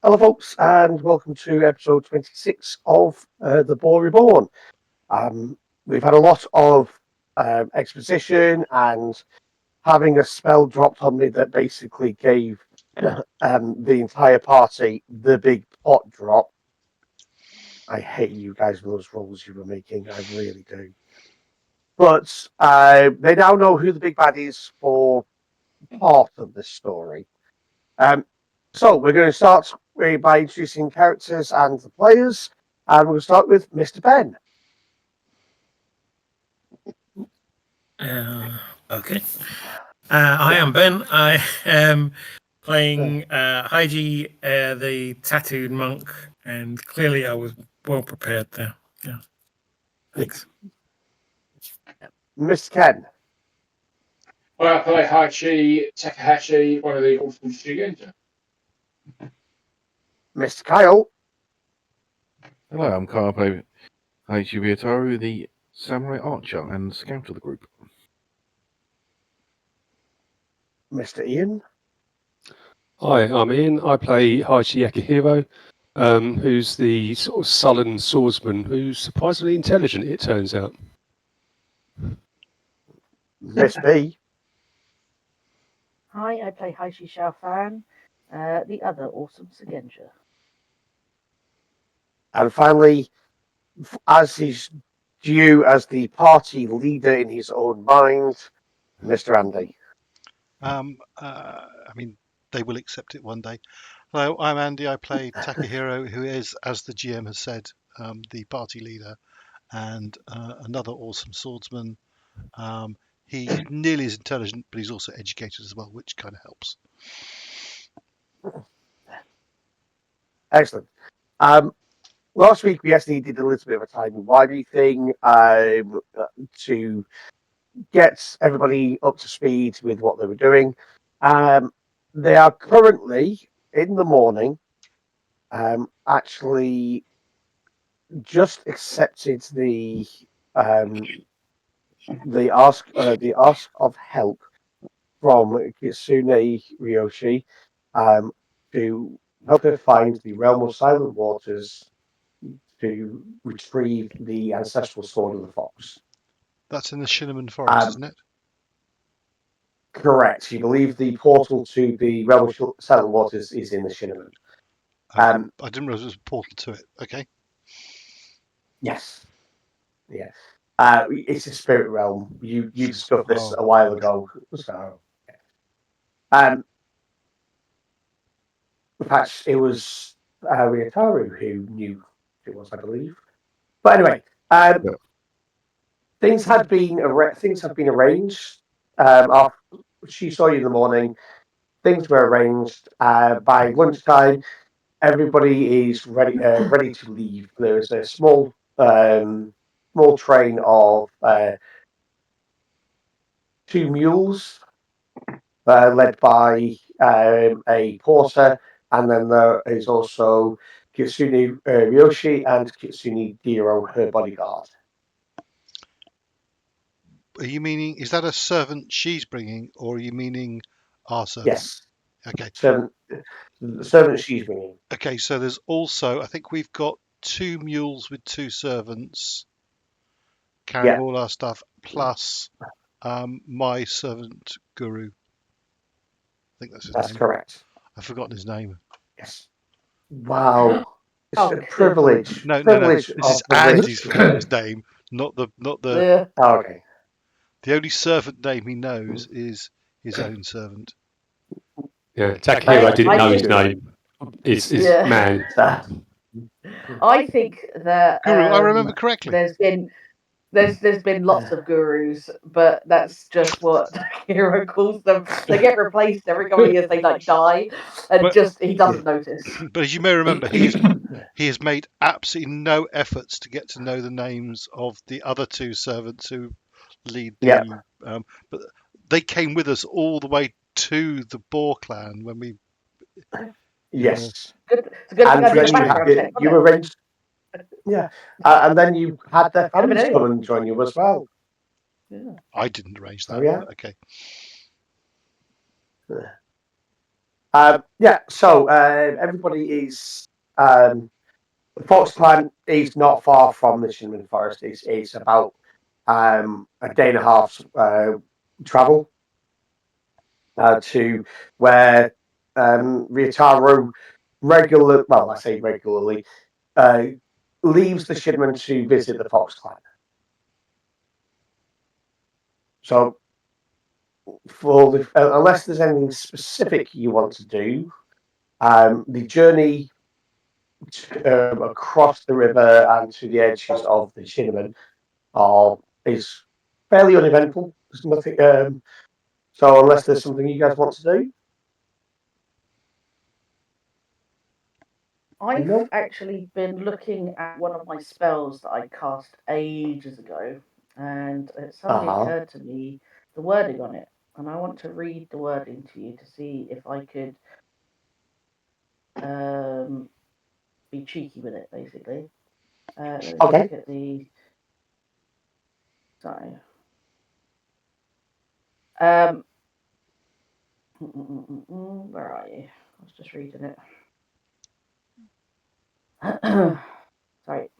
Hello, folks, and welcome to episode 26 of the Boar Reborn. We've had a lot of exposition and having a spell dropped on me that basically gave the entire party the big pot drop. I hate you guys with those rolls you were making. I really do. But they now know who the big bad is for part of the story. Um, so we're going to start by introducing characters and the players, and we'll start with Mr. Ben. Okay. I am Ben. I am playing Heichi, the tattooed monk, and clearly I was well prepared there. Yeah. Thanks. Mr. Ken. I play Heichi Takahashi, one of the orphans Shugenja. Mr. Kyle. Hello, I'm Kyle. I play Heichi Ryotaro, the samurai archer and scout of the group. Mr. Ian. Hi, I'm Ian. I play Heichi Akihiro, who's the sort of sullen swordsman who's surprisingly intelligent, it turns out. Miss B. Hi, I play Heichi Xiaofan, the other awesome Shugenja. And finally, as is due as the party leader in his own mind, Mr. Andy. I mean, they will accept it one day. Hello, I'm Andy. I play Takahiro, who is, as the GM has said, the party leader and another awesome swordsman. He's nearly as intelligent, but he's also educated as well, which kind of helps. Excellent. Last week we actually did a little bit of a timey-wimey thing to get everybody up to speed with what they were doing. They are currently in the morning, actually just accepted the ask of help from Kitsune Ryoshi to help her find the realm of silent waters to retrieve the ancestral sword of the fox. That's in the Cinnamon Forest, isn't it? Correct. You believe the portal to the realm of silent waters is in the Cinnamon. I didn't realize there was a portal to it. Okay. Yes. Yeah. It's a spirit realm. You discovered this a while ago. So, in fact, it was Ryotaro who knew it was, I believe. But anyway, things have been arranged. After she saw you in the morning, things were arranged. By lunchtime, everybody is ready to leave. There is a small train of 2 mules led by a porter, and then there is also Kitsune Ryoshi and Kitsune Diro, her bodyguard. Are you meaning, is that a servant she's bringing, or are you meaning our servant? Yes. Okay. The servant she's bringing. Okay, so there's also, I think we've got 2 mules with 2 servants carrying all our stuff, plus my servant Guru. I think that's his name. That's correct. I've forgotten his name. Yes. Wow. It's a privilege. No. Privilege This is of the Andy's rich. forgotten his name, not the. Yeah. Oh, okay. The only servant name he knows is his own servant. Yeah, Takahiro didn't know his name. It's man. I think that Guru, I remember correctly. there's been lots of gurus, but that's just what Hero calls them. They get replaced every couple of years. They die, and he doesn't notice. But as you may remember, he has made absolutely no efforts to get to know the names of the other 2 servants who lead the. But they came with us all the way to the Boar Clan when we. Yes. It's a good And thing I did a then background check. you arranged. Yeah. And then you had their families come and join you as well. Yeah. I didn't arrange that. Oh, yeah? Okay. So everybody is. The Fox Clan is not far from the Shinman Forest. It's about a day and a half's travel to where Ryotaro I say regularly, leaves the Shinman to visit the Fox Clan. So, unless there's anything specific you want to do, the journey across the river and to the edges of the Shinman is fairly uneventful. There's nothing. So, unless there's something you guys want to do, I've actually been looking at one of my spells that I cast ages ago, and it suddenly occurred to me the wording on it, and I want to read the wording to you to see if I could be cheeky with it, basically. Let me Okay. look at the. Sorry. Where are you? I was just reading it. Sorry,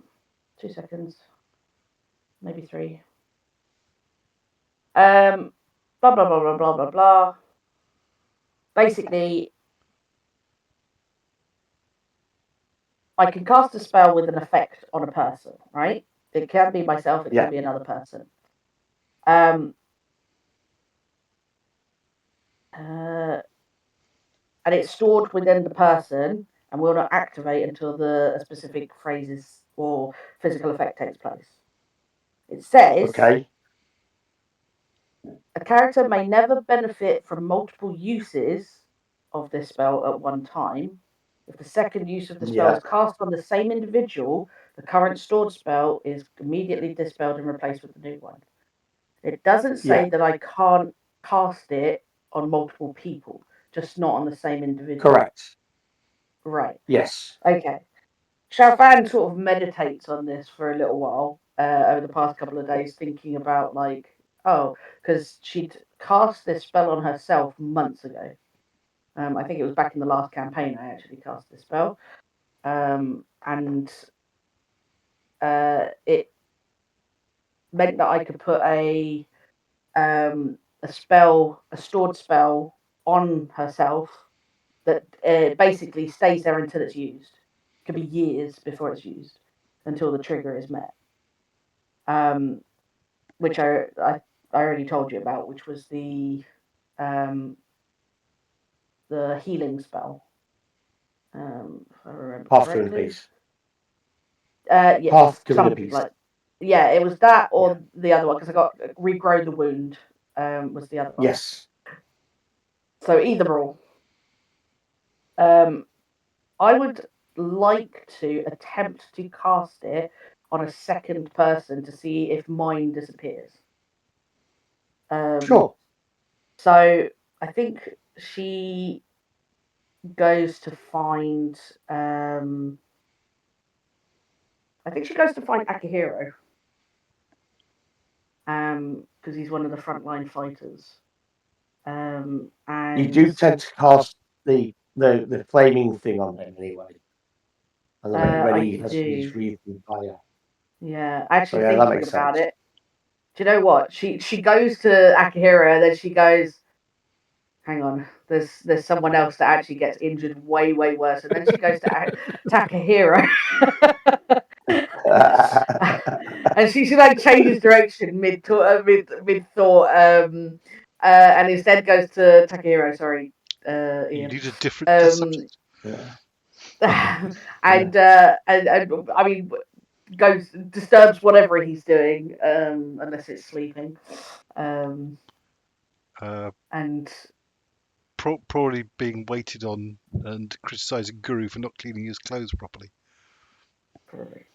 2 seconds, maybe 3. Blah blah blah blah blah blah blah. Basically, I can cast a spell with an effect on a person, right? It can be myself, it can be another person. And it's stored within the person and will not activate until the specific phrases or physical effect takes place. It says, a character may never benefit from multiple uses of this spell at one time. If the second use of the spell is cast on the same individual, the current stored spell is immediately dispelled and replaced with the new one. It doesn't say that I can't cast it on multiple people, just not on the same individual. Correct. Right. Yes. Okay. Xiaofan sort of meditates on this for a little while over the past couple of days, thinking about because she'd cast this spell on herself months ago. I think it was back in the last campaign I actually cast this spell, and it meant that I could put a stored spell on herself that basically stays there until it's used. It could be years before it's used until the trigger is met. Which I already told you about, which was the healing spell. If I remember correctly. It was that or the other one, because I got regrow the wound. Was the other one? Yes. So either or. I would like to attempt to cast it on a second person to see if mine disappears. Sure. So I think she goes to find. I think she goes to find Akihiro. Because he's one of the frontline fighters. And you do tend to cast the flaming thing on him anyway. And then when he has his breathing fire. Yeah, actually thinking about it. Do you know what? She goes to Akihiro and then she goes, hang on, there's someone else that actually gets injured way worse, and then she goes to Takahiro. And she changes direction mid thought, and instead goes to Takahiro. Sorry, Ian. You need a different subject. And I mean, disturbs whatever he's doing, unless it's sleeping, and probably being waited on and criticising Guru for not cleaning his clothes properly. Probably.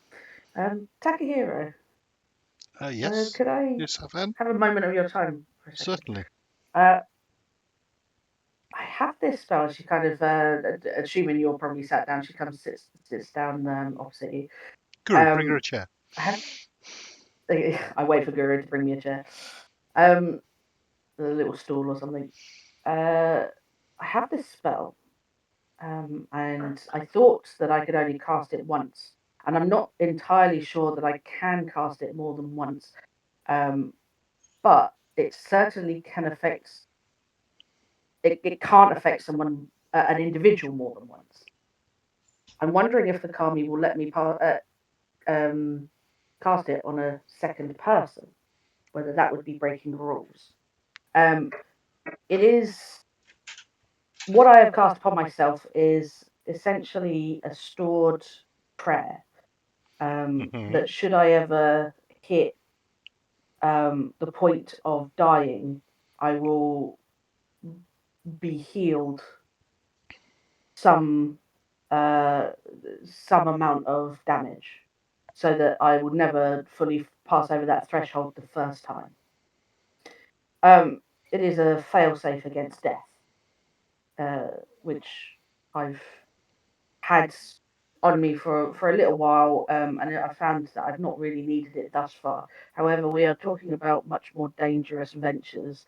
Takahiro. Yes. Could I have a moment of your time for a second? Certainly. I have this spell. She kind of, assuming you're probably sat down, she comes sits down opposite you. Guru, bring her a chair. I wait for Guru to bring me a chair. A little stool or something. I have this spell. and I thought that I could only cast it once, and I'm not entirely sure that I can cast it more than once, but it certainly can affect. It can't affect someone, an individual, more than once. I'm wondering if the Kami will let me cast it on a second person, whether that would be breaking the rules. It is what I have cast upon myself is essentially a stored prayer. That should I ever hit the point of dying, I will be healed some amount of damage, so that I would never fully pass over that threshold the first time. It is a failsafe against death, which I've had on me for a little while, and I found that I've not really needed it thus far. However, we are talking about much more dangerous ventures,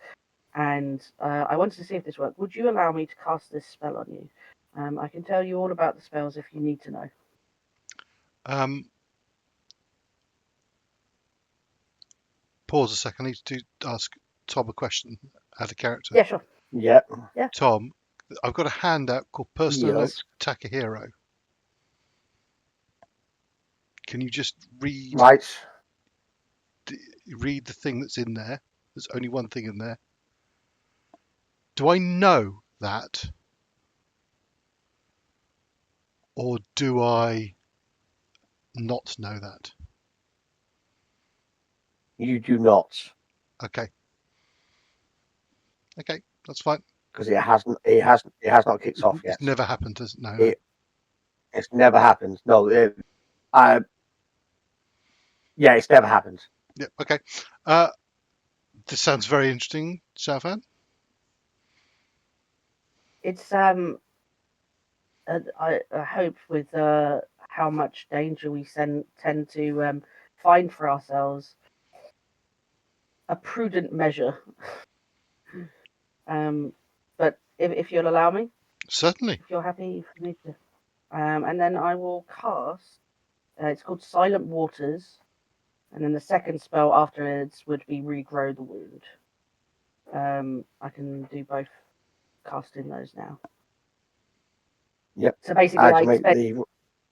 and I wanted to see if this worked. Would you allow me to cast this spell on you? I can tell you all about the spells if you need to know. Pause a second. I need to ask Tom a question out of character. Yeah, sure. Yeah. Tom, I've got a handout called Personalized Yes. Takahiro. Can you just read Right. the thing that's in there? There's only one thing in there. Do I know that? Or do I not know that? You do not, Okay. Okay, that's fine. because it has not kicked off yet. It's never happened, does it? No. It's never happened. No. Yeah, it's never happened. Yeah, okay. This sounds very interesting, Xiaofan. It's I hope with how much danger we tend to find for ourselves, a prudent measure. But if you'll allow me, Certainly. if you're happy for me to, and then I will cast. It's called Silent Waters, and then the second spell afterwards would be Regrow the Wound. I can do both casting those now. Yep. So basically, I to make expect the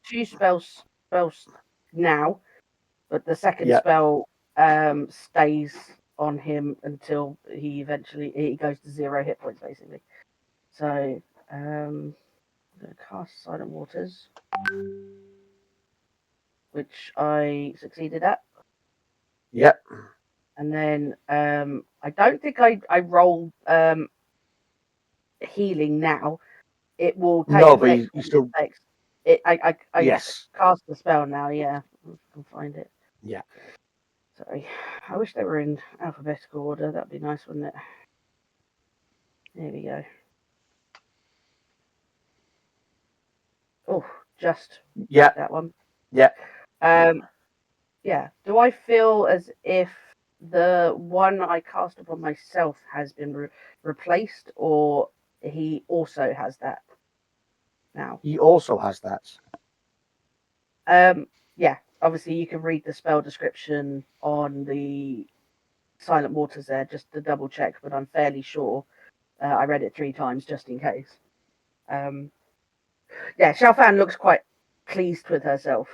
2 spells now, but the second Yeah. spell stays on him until he goes to 0 hit points, basically. So I'm going to cast Silent Waters, which I succeeded at. Yep. And then I don't think I roll healing now. It will take No, but effect you still takes. I yes. cast the spell now. Yeah, I can find it. Yeah. Sorry, I wish they were in alphabetical order. That'd be nice, wouldn't it? There we go. Oh, just Yeah. that one. Yeah. Yeah. Do I feel as if the one I cast upon myself has been replaced, or he also has that now? He also has that. Yeah. Obviously, you can read the spell description on the Silent Waters there, just to double check, but I'm fairly sure. I read it 3 times just in case. Yeah, Xiaofan looks quite pleased with herself,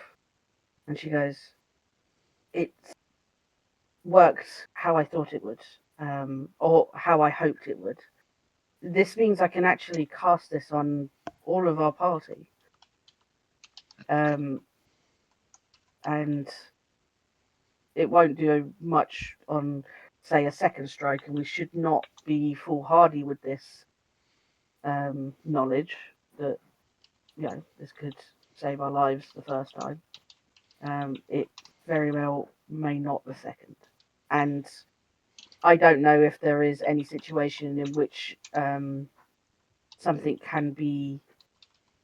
and she goes, "It worked how I thought it would, or how I hoped it would. This means I can actually cast this on all of our party, and it won't do much on, say, a second strike, and we should not be foolhardy with this knowledge that, this could save our lives the first time. It very well may not the second. And I don't know if there is any situation in which something can be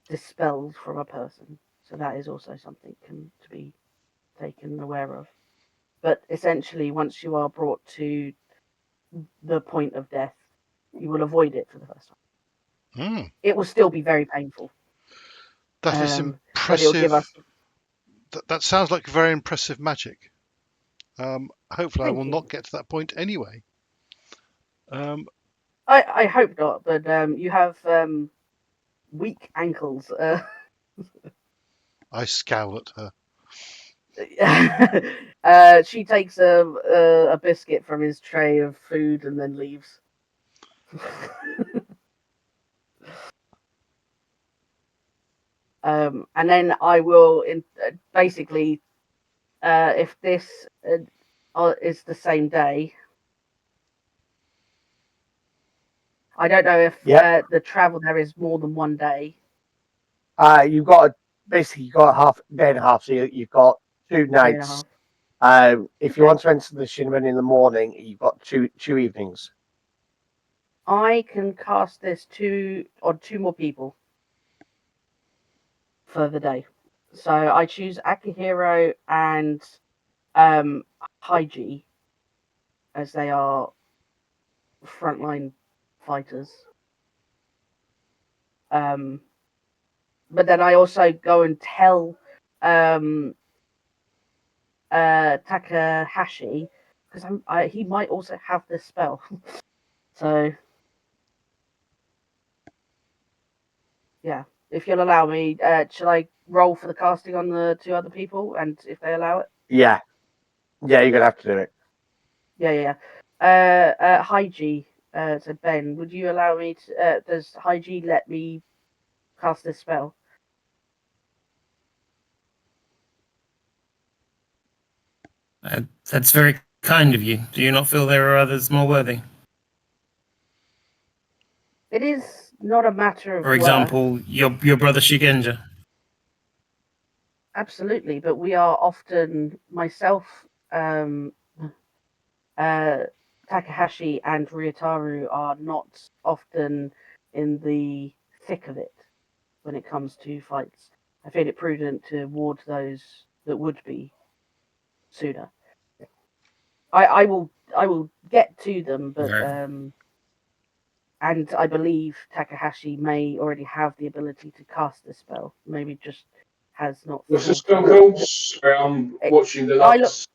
dispelled from a person. So that is also something to be taken aware of. But essentially, once you are brought to the point of death, you will avoid it for the first time. Mm, It will still be very painful, that is but it'll give impressive. us. That sounds like very impressive magic. Hopefully, I Thank will you. not get to that point anyway. I hope not, but you have weak ankles. I scowl at her. She takes a biscuit from his tray of food and then leaves. And then I will basically, if this is the same day, I don't know if Yeah. the travel there is more than one day. You've got basically you've got a half day and a half, so you've got 2 Day and a nights. half. If you Okay. want to enter the Shinman in the morning, you've got two evenings. I can cast this on 2 more people for the day. So I choose Akihiro and Heichi, as they are frontline fighters. But then I also go and tell Takahashi, because he might also have this spell. So yeah, if you'll allow me, shall I roll for the casting on the 2 other people, and if they allow it? Yeah, you're gonna have to do it. Yeah. Heichi, so Ben, would you allow me to? Does Heichi let me cast this spell? That's very kind of you. Do you not feel there are others more worthy? It is not a matter of For worth. example, your brother Shugenja. Absolutely, but we are often myself, Takahashi, and Ryutaru are not often in the thick of it when it comes to fights. I feel it prudent to ward those that would be sooner. I will get to them, but Very. and I believe Takahashi may already have the ability to cast this spell. Maybe just has not. What's the thought spell of it. called? I'm watching the I look. last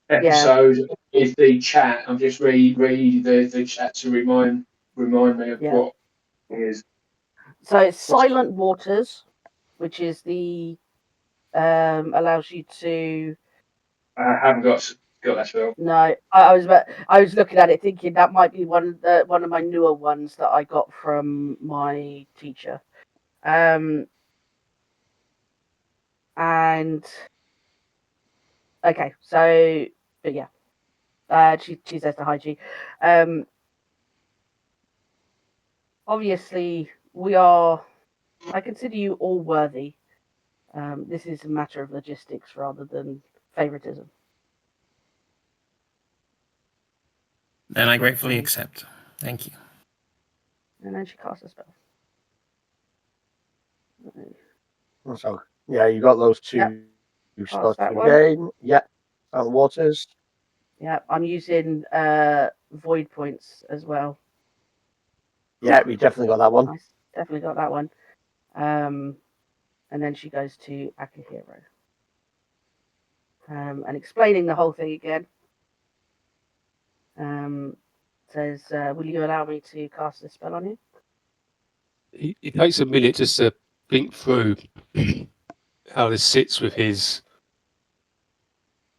episode is the chat. I'm just read the chat to remind me of Yeah. what it is. So it's Silent Waters, which is the allows you to. I haven't got that spell. No, I was looking at it thinking that might be one of my newer ones that I got from my teacher. And okay, so but yeah, she says to Haiji, obviously we are. I consider you all worthy. This is a matter of logistics rather than favoritism. Then I gratefully accept. Thank you. And then she casts a spell. So yeah, you got those 2 Cast spots that to one. gain. Yeah, Silent Waters. Yeah, I'm using void points as well. Yeah, we definitely got that one. Nice, definitely got that one. And then she goes to Akihiro. And explaining the whole thing again. Says, will you allow me to cast this spell on you? It takes a minute just to think through how this sits with his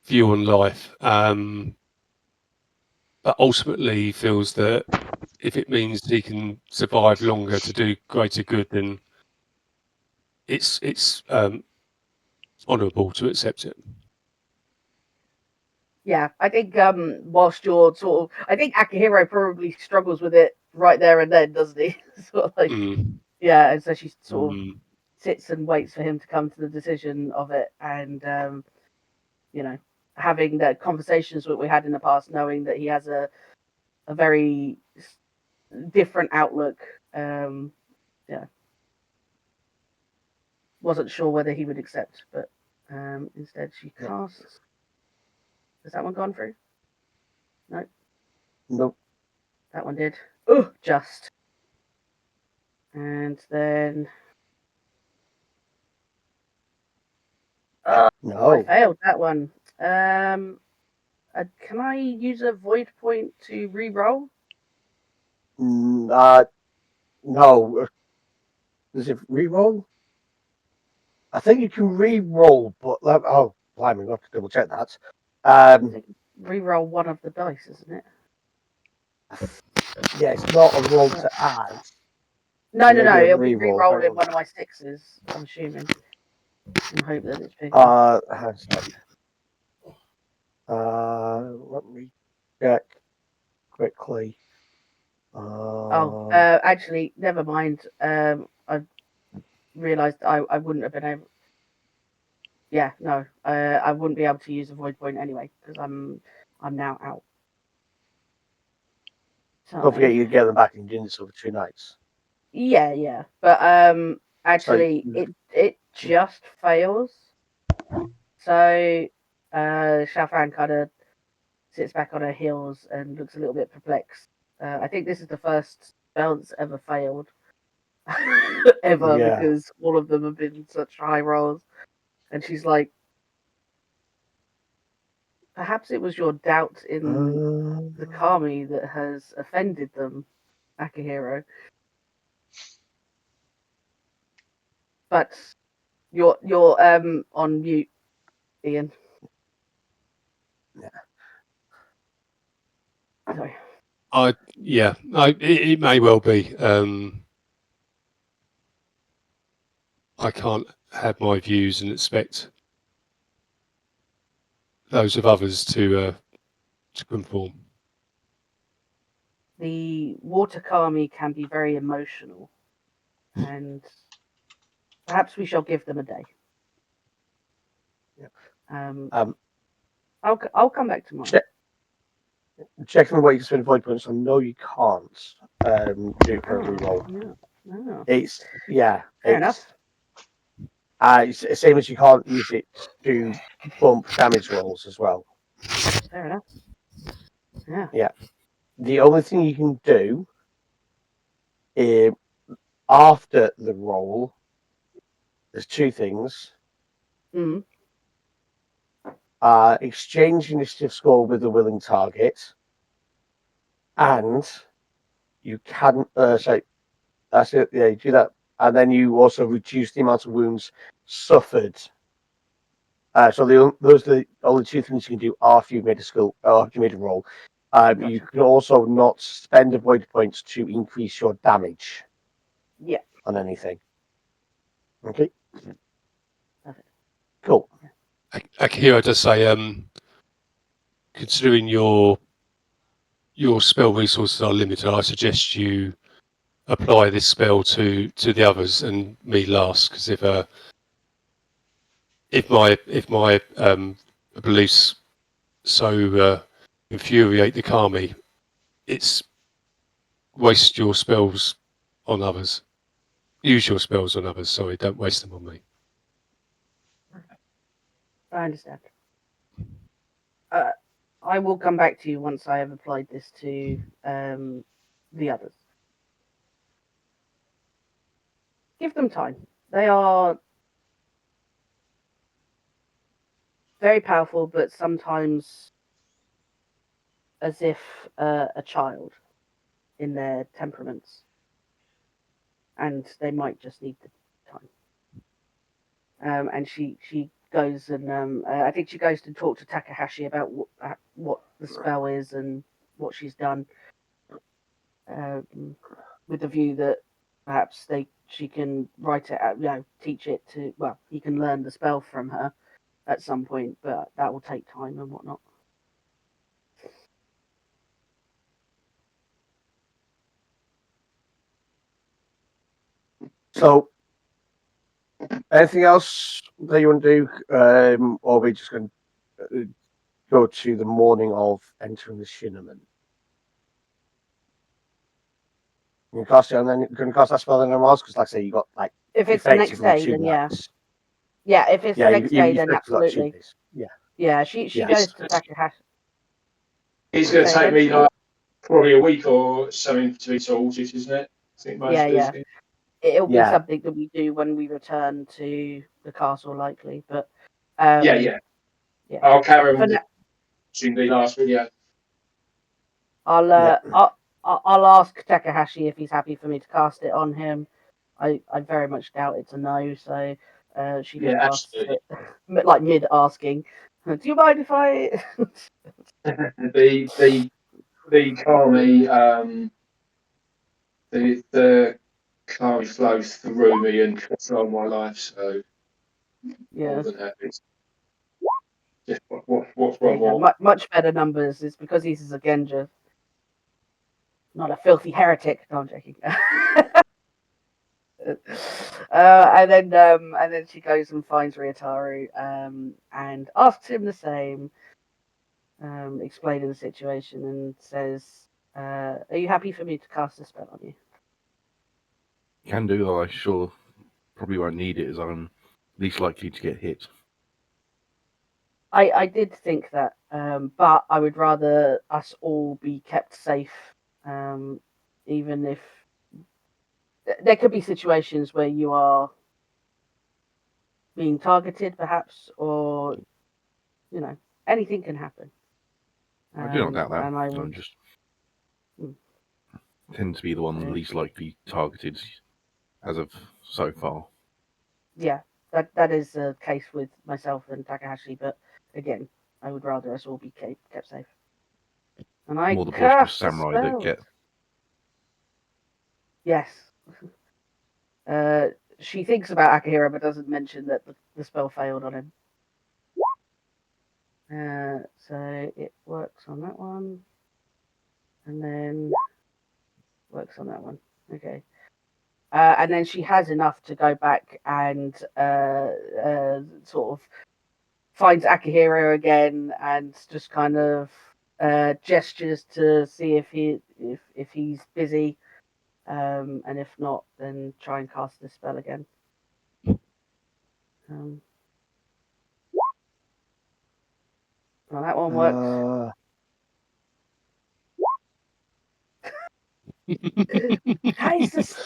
view on life. But ultimately, he feels that if it means he can survive longer to do greater good, then it's honourable to accept it. Yeah, I think whilst you're I think Akihiro probably struggles with it right there and then, doesn't he? Sort of like, yeah, and so she sort of sits and waits for him to come to the decision of it, and having the conversations that we had in the past, knowing that he has a very different outlook. Yeah, wasn't sure whether he would accept, but instead she casts. Has that one gone through? No. Nope. That one did. Oh, just. And then No. I failed that one. Can I use a void point to re-roll? No. Does it re-roll? I think you can re-roll, but oh, blimey, I have to double check that. Re-roll one of the dice, isn't it? Yeah, it's not a roll to add. No. Maybe a It'll be re-roll. re-rolling one of my 6s. I'm assuming. And hope that it's bigger. Hang on a sec. Let me check quickly. Actually, never mind. I realised I wouldn't have been able. Yeah, no. I wouldn't be able to use a void point anyway because I'm now out. So, Don't forget you get them back in units over 2 nights. Yeah. But actually, it just fails. So Xiaofan kind of sits back on her heels and looks a little bit perplexed. I think this is the first spell that's ever failed. Ever, Yeah. because all of them have been such high rolls. And she's like, perhaps it was your doubt in the Kami that has offended them, Akihiro. But you're on mute, Ian. Yeah. Sorry. It may well be. I can't have my views and expect those of others to conform. The water Kami can be very emotional, and perhaps we shall give them a day. Yeah. I'll come back tomorrow. Checking what you can spend void points on. No, you can't do it for a re-roll. No. It's Fair enough. It's the same as you can't use it to bump damage rolls as well. Fair enough. Yeah. The only thing you can do after the roll, there's 2 things. Mm. Exchange initiative score with a willing target, and you can so that's it. Yeah, you do that, and then you also reduce the amount of wounds suffered. So those are the only 2 things you can do after you've made a skill, after you made a roll. Gotcha. You can also not spend a void points to increase your damage. Yeah. On anything. Okay. Perfect. Cool. Akihiro does say, considering your spell resources are limited, I suggest you apply this spell to the others and me last, because if my beliefs so infuriate the Kami, it's waste your spells on others. Use your spells on others. Sorry, don't waste them on me. I understand. I will come back to you once I have applied this to the others. Give them time. They are very powerful, but sometimes as if a child in their temperaments, and they might just need the time. And she goes and I think she goes to talk to Takahashi about what the spell is and what she's done, with the view that perhaps she can write it out, teach it to. Well, he can learn the spell from her at some point, but that will take time and whatnot. So, anything else that you want to do, or are we just going to go to the morning of entering the Shinneman? You can cast it, and then you can cast that spell on anyone else, because, like I say, you got like If it's the next effectively day, 2 then nights. yeah. If it's the next day, then effectively got 2 absolutely. days. Yeah. Yeah, she goes to Takahashi. It's going to take me like probably a week or something to be sorted, isn't it? I think most Yeah. things. it'll be Yeah. something that we do when we return to the castle, likely. But yeah. I'll carry on watching the last video. I'll ask Takahashi if he's happy for me to cast it on him. I very much doubt it's a no, so she just casts it like mid asking. Do you mind if I? the Kami the Kami flows through me and control my life, so more than happy. Just what's one more? Much better numbers. It's because he's a Shugenja, not a filthy heretic. No, I'm joking. And then she goes and finds Ryotaro and asks him the same, explaining the situation, and says, "Are you happy for me to cast a spell on you?" Can do, though I sure probably won't need it, as I'm least likely to get hit. I did think that, but I would rather us all be kept safe, even if there could be situations where you are being targeted, perhaps, or anything can happen. I do not doubt that. And I I would just tend to be the one least likely targeted as of so far. Yeah, that is the case with myself and Takahashi, but again, I would rather us all be kept safe. And I More the boisterous cast samurai that get. Yes. She thinks about Akihiro, but doesn't mention that the spell failed on him. So it works on that one, and then works on that one. Okay. And then she has enough to go back and sort of finds Akihiro again and just kind of gestures to see if he's busy, and if not, then try and cast this spell again. Well, that one works.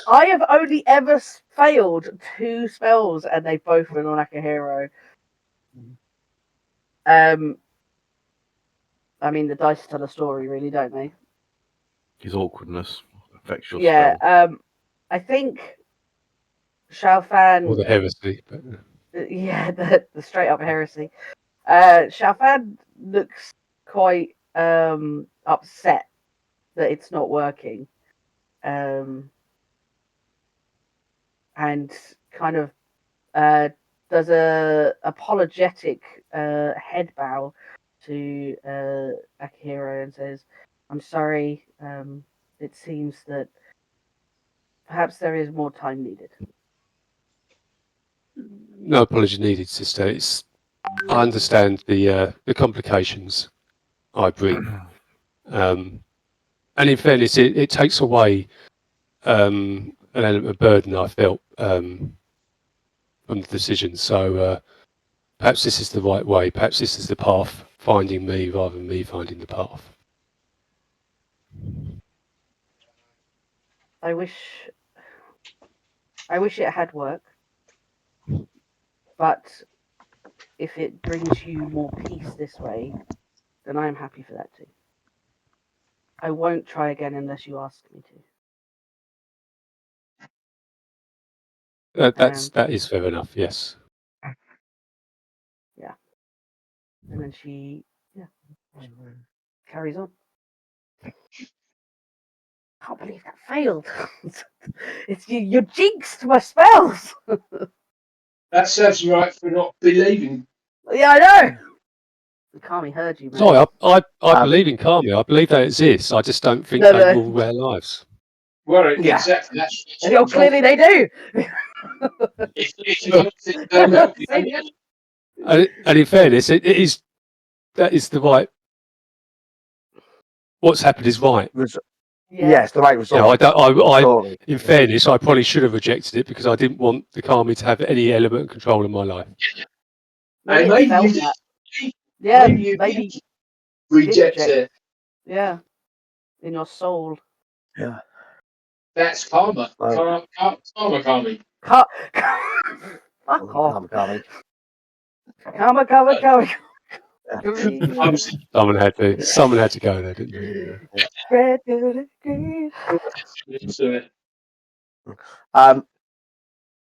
I have only ever failed 2 spells, and they both went on Akihiro. I mean, the dice tell a story, really, don't they? His awkwardness affects your spell. I think Xiaofan. Or the heresy. But... Yeah, the straight up heresy. Xiaofan looks quite upset that it's not working. And kind of does a apologetic head bow to Akihiro and says, "I'm sorry. It seems that perhaps there is more time needed." No apology needed, sister. I understand the complications I bring, and in fairness, it takes away an element of burden I felt from the decision. So perhaps this is the right way. Perhaps this is the path finding me rather than me finding the path. I wish it had worked, but if it brings you more peace this way, then I am happy for that too. I won't try again unless you ask me to. That is fair enough. Yes. Yeah. And then she carries on. I can't believe that failed. It's you jinxed my spells. That serves you right for not believing. Yeah, I know. Kami heard you, man. Sorry, I believe in karma. I believe they exist. I just don't think they rule our lives. Well, exactly. That's clearly they do. And in fairness, that is the right. What's happened is right. Yes, the right result. In fairness, I probably should have rejected it because I didn't want the Kami to have any element of control in my life. Maybe you reject it. Yeah, in your soul. Yeah. That's karma. Oh. Karma, Kami. Fuck off. Kami. Karma. Someone had to go there, didn't they? Yeah. Red to the green.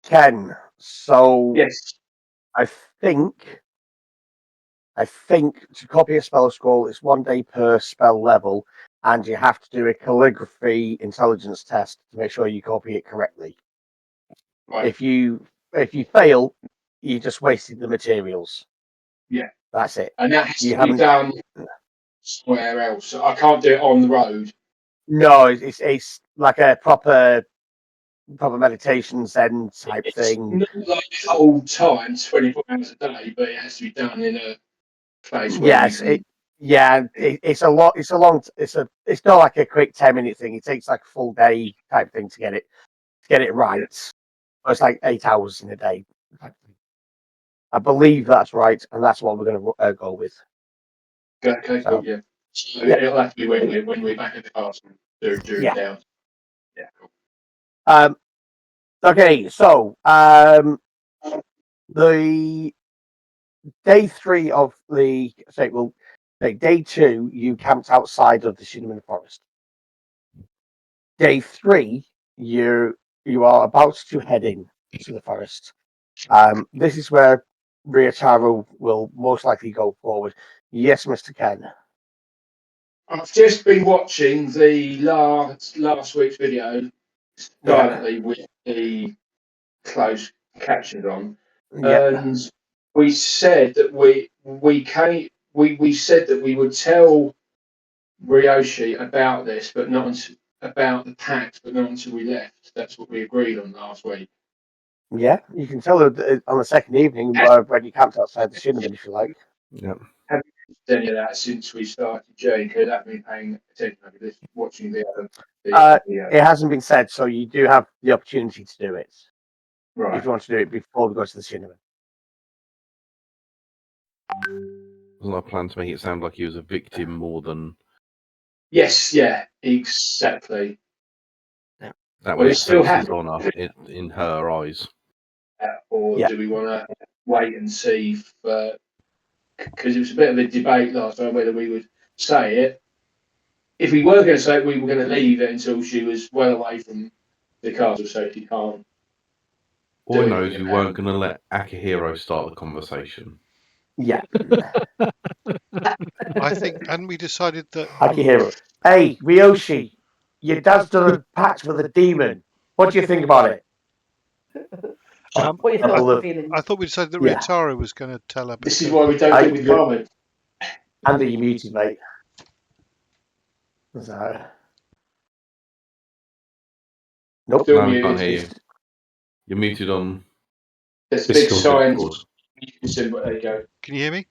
Ken. So Yes. I think to copy a spell scroll, it's 1 day per spell level, and you have to do a calligraphy intelligence test to make sure you copy it correctly. Right. If you fail, you just wasted the materials. Yeah. That's it. And that has You to be haven't- done somewhere else. I can't do it on the road. No, it's like a proper meditation zen type It's thing. not like the whole time, 24 hours a day, but it has to be done in a place where Yes, you it's a lot. It's not like a quick 10-minute thing. It takes like a full day type thing to get it right. Yeah. It's like 8 hours in a day. I believe that's right, and that's what we're going to go with. Okay, So, cool, yeah. So yeah. it'll have to be when we're back at the castle during Yeah. down. Yeah, cool. Okay, so the day 3 of day 2, you camped outside of the cinnamon forest. Day 3, you are about to head in to the forest. This is where Ryotaro will most likely go forward. Yes, Mr. Ken. I've just been watching the last week's video silently with the closed captions on, Yeah. and we said that we said that we would tell Ryoshi about this, but not about the pact, but not until we left. That's what we agreed on last week. Yeah, you can tell her on the second evening when you camped outside the cinnamon, if you like. Yep. Haven't done any of that since we started journey. Could that been paying attention over this, watching the video? It hasn't been said, so you do have the opportunity to do it Right. if you want to do it before we go to the cinnamon. Wasn't our plan to make it sound like he was a victim more than Yes, yeah, exactly. that Well, way? it still It places happened. honour in her eyes. Or Yeah. do we want to wait and see? Because it was a bit of a debate last time whether we would say it. If we were going to say it, we were going to leave it until she was well away from the castle, so she can't. All I do know anything is we about weren't going to let Akihiro start the conversation. Yeah. I think, and we decided that Akihiro. Hey, Ryoshi, your dad's done a pact with a demon. What do you think about it? What are your thoughts and feelings? I thought we decided that Yeah. Ryotaro was going to tell her. This is why we don't do it with Carmen. Andy, you muted, mate. So, nope. Still No, we muted. can't hear you. You're muted on. There's a big sign. Discord. There you go. Can you hear me?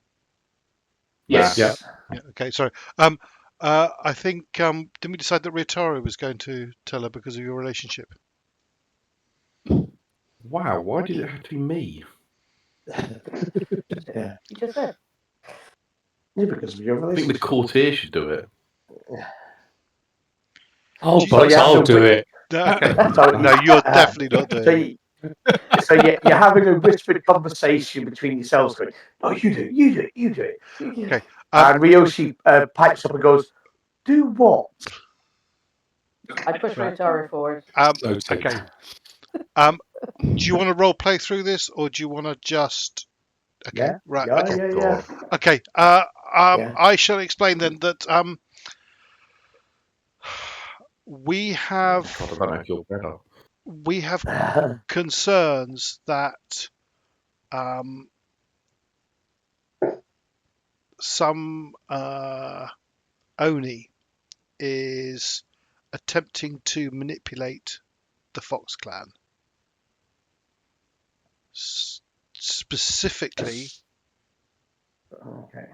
Yes. Yeah. Yeah. Okay. Sorry. I think didn't we decide that Ryotaro was going to tell her because of your relationship? Wow, why did it have to be me? Yeah. You just said. Yeah, because of your I think relationship. the courtier should do it. Oh, Do you- but So, yeah, I'll so do we- it. Okay. So, No, you're definitely not doing it. So you're having a whispered conversation between yourselves going, no, you do it. Okay. And Ryoshi pipes up and goes, do what? I push Ryotaro forward. No text. Okay. Do you want to role play through this, or do you want to just? Okay. Yeah. Right. Yeah, Okay. yeah. Okay. Yeah. I shall explain then that we have God, I don't know if you're better. we have concerns that some Oni is attempting to manipulate the Fox Clan. Specifically Okay.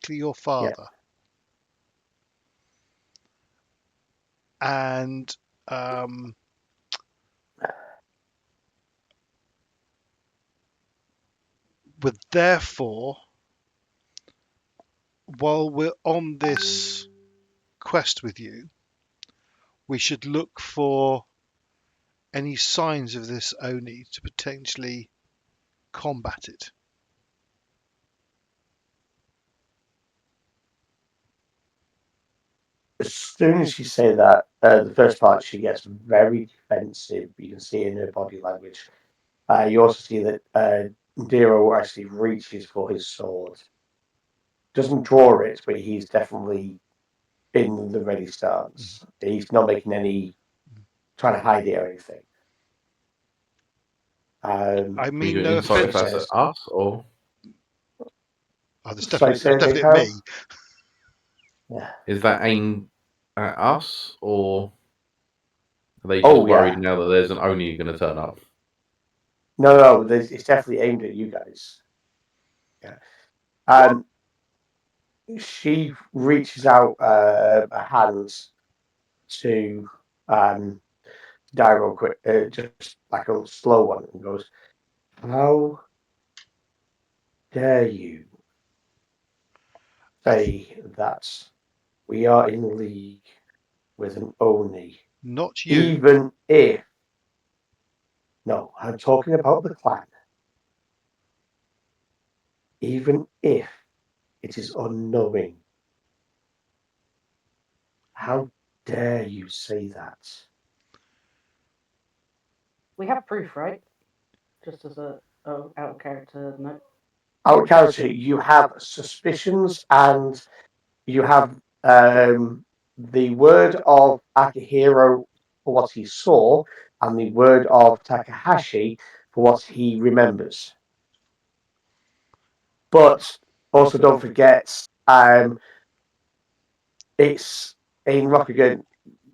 your father. And but therefore, while we're on this quest with you, we should look for any signs of this Oni to potentially combat it. As soon as you say that, the first part, she gets very defensive. You can see in her body language. You also see that Dero actually reaches for his sword. Doesn't draw it, but he's definitely in the ready stance. He's not making any trying to hide it or anything. I Are mean you no inside if offence. that's us or Oh, there's Sorry, definitely Carol? me. Yeah. is that aimed at us or are they just Oh, worried yeah. now that there's an Oni going to turn up? No, it's definitely aimed at you guys. Yeah. She reaches out her hands to Dairo quick, just like a slow one, and goes, "How dare you say that we are in league with an Oni, Not you. even if..." No, I'm talking about the clan. Even if it is unknowing. How dare you say that? We have proof, right? Just as a out of character note. Out of character, you have suspicions and you have the word of Akihiro for what he saw and the word of Takahashi for what he remembers. But also don't forget, it's in Rokugan,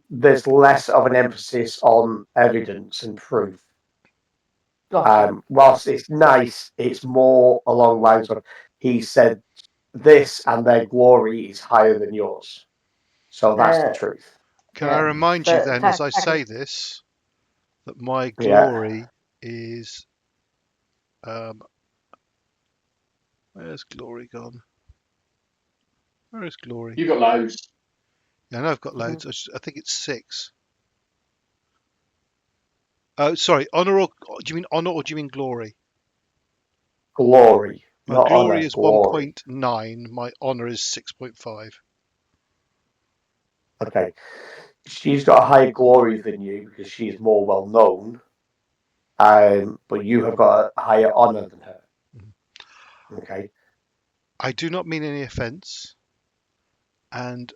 there's less of an emphasis on evidence and proof. Gotcha. Whilst it's nice, it's more along the lines of he said this and their glory is higher than yours. So that's the truth. Can I Yeah. remind you So, then, as I say this, that my Yeah. glory is where's glory gone? Where is glory? You got loads. Yeah, I know I've got loads. I think it's 6. Oh, sorry. Honor or do you mean honor or do you mean glory? Glory, My not glory honor, is glory. 1.9. My honor is 6.5. Okay. She's got a higher glory than you because she's more well known. But you have got a higher honor than her. Okay. I do not mean any offence, and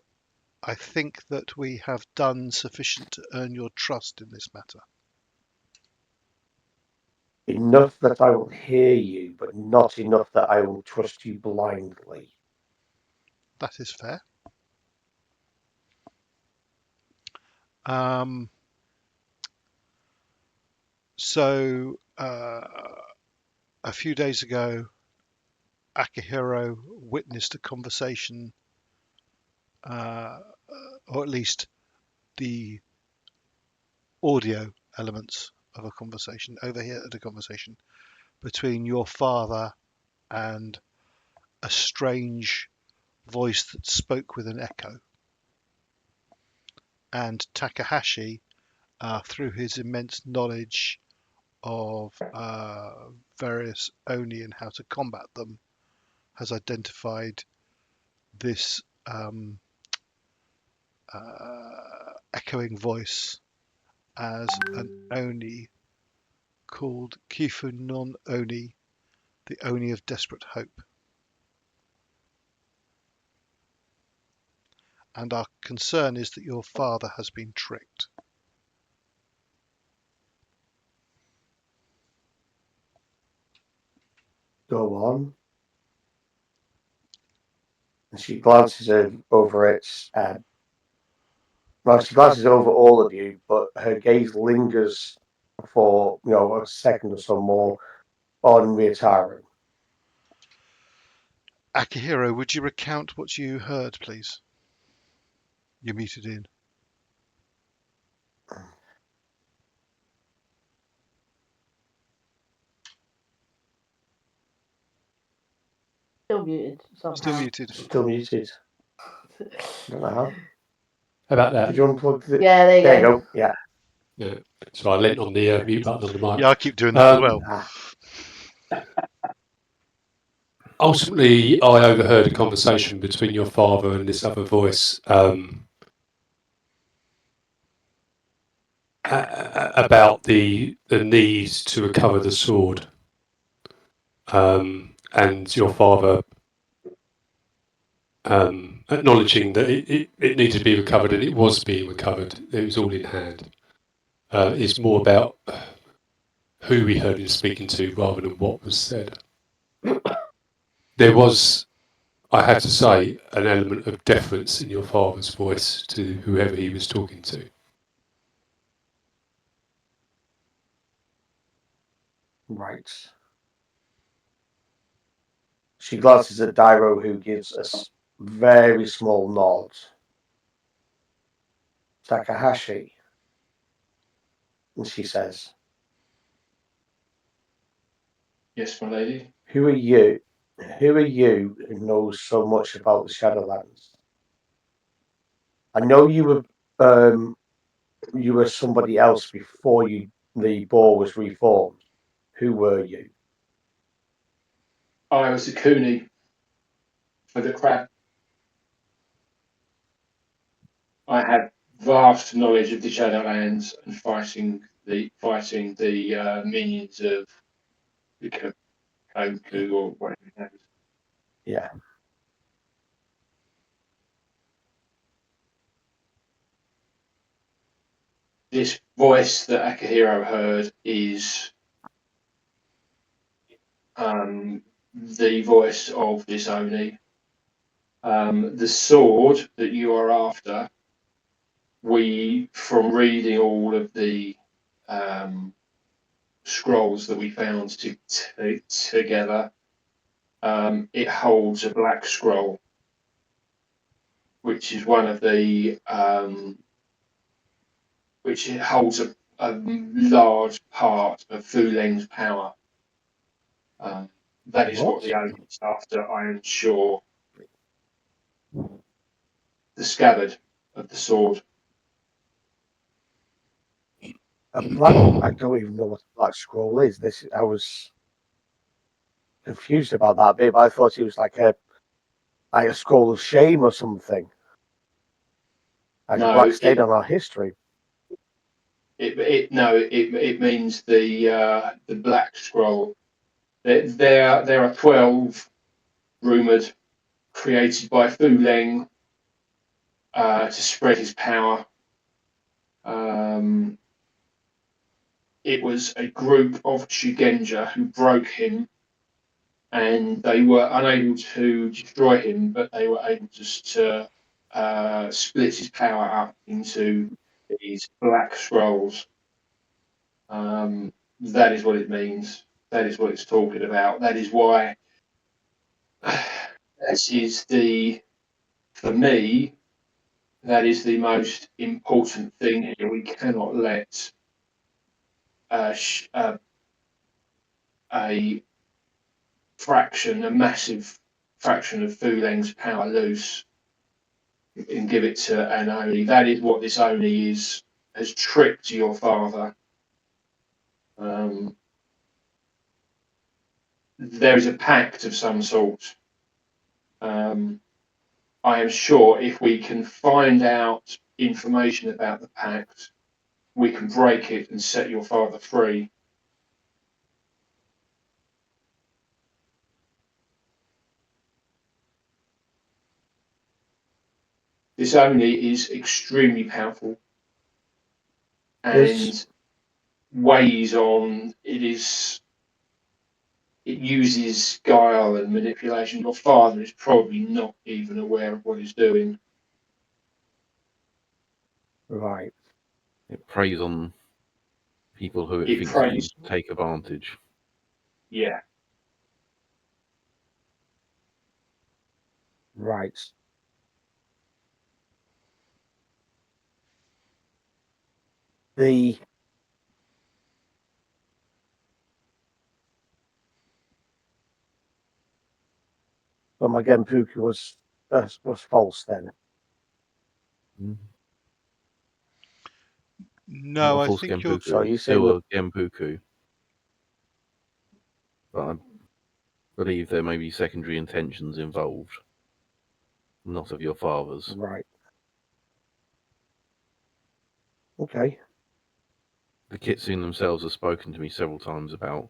I think that we have done sufficient to earn your trust in this matter. Enough that I will hear you, but not enough that I will trust you blindly. That is fair. So a few days ago, Akihiro witnessed a conversation, or at least the audio elements of a conversation, overheard a conversation between your father and a strange voice that spoke with an echo. And Takahashi, through his immense knowledge of various Oni and how to combat them, has identified this echoing voice as an Oni called Kifu non Oni, the Oni of Desperate Hope. And our concern is that your father has been tricked. Go on. And she glances over it. Well, she glances over all of you, but her gaze lingers for a second or so more on Ryotaro. Akihiro, would you recount what you heard, please? You're muted in. Still muted somehow. Still muted. Still muted. I don't know how. about that? Did you unplug the? Yeah, there There you you go. go. Yeah. Yeah. So I leant on the mute button on the mic. Yeah, I keep doing that as Um, well. Ultimately, I overheard a conversation between your father and this other voice about the need to recover the sword, and your father acknowledging that it needed to be recovered and it was being recovered. It was all in hand. It's more about who we heard him speaking to rather than what was said. There was, I have to say, an element of deference in your father's voice to whoever he was talking to. Right. She glances at Dairo, who gives a very small nod. Takahashi. And she says, Yes, my lady. Who are you? Who are you who knows so much about the Shadowlands? I know you were somebody else before the Boar was reformed. Who were you? I was the Cooney for the crab. I had vast knowledge of the Shadowlands and fighting the minions of the Koku or whatever it is. Yeah. This voice that Akihiro heard is the voice of this Oni. The sword that you are after, from reading all of the scrolls that we found together, it holds a black scroll, which is one of the which it holds a large part of Fu Leng's power. That is what What? the Oni is after, I am sure. The scabbard of the sword. A black. I don't even know what a black scroll is. I was confused about that bit, but I thought it was like a scroll of shame or something. Like a No, black stain on our history. it means the black scroll. There are 12 rumored created by Fu Leng to spread his power. It was a group of Shugenja who broke him, and they were unable to destroy him, but they were able just to split his power up into these black scrolls. That is what it means. That is what it's talking about. That is why that is for me, that is the most important thing here. We cannot let a massive fraction of Fu Leng's power loose and give it to an Oni. That is what this Oni has tricked your father. There is a pact of some sort. I am sure if we can find out information about the pact, we can break it and set your father free. This Oni is extremely powerful and weighs on. It uses guile and manipulation. Your father is probably not even aware of what he's doing. Right. It preys on people who it It thinks can preys. take advantage. Yeah. Right. The my Genpuku was false then. Mm. No, Not a I full think you're. Genpuku. So you say Still a Genpuku. But I believe there may be secondary intentions involved. Not of your father's. right? Okay. The Kitsune themselves have spoken to me several times about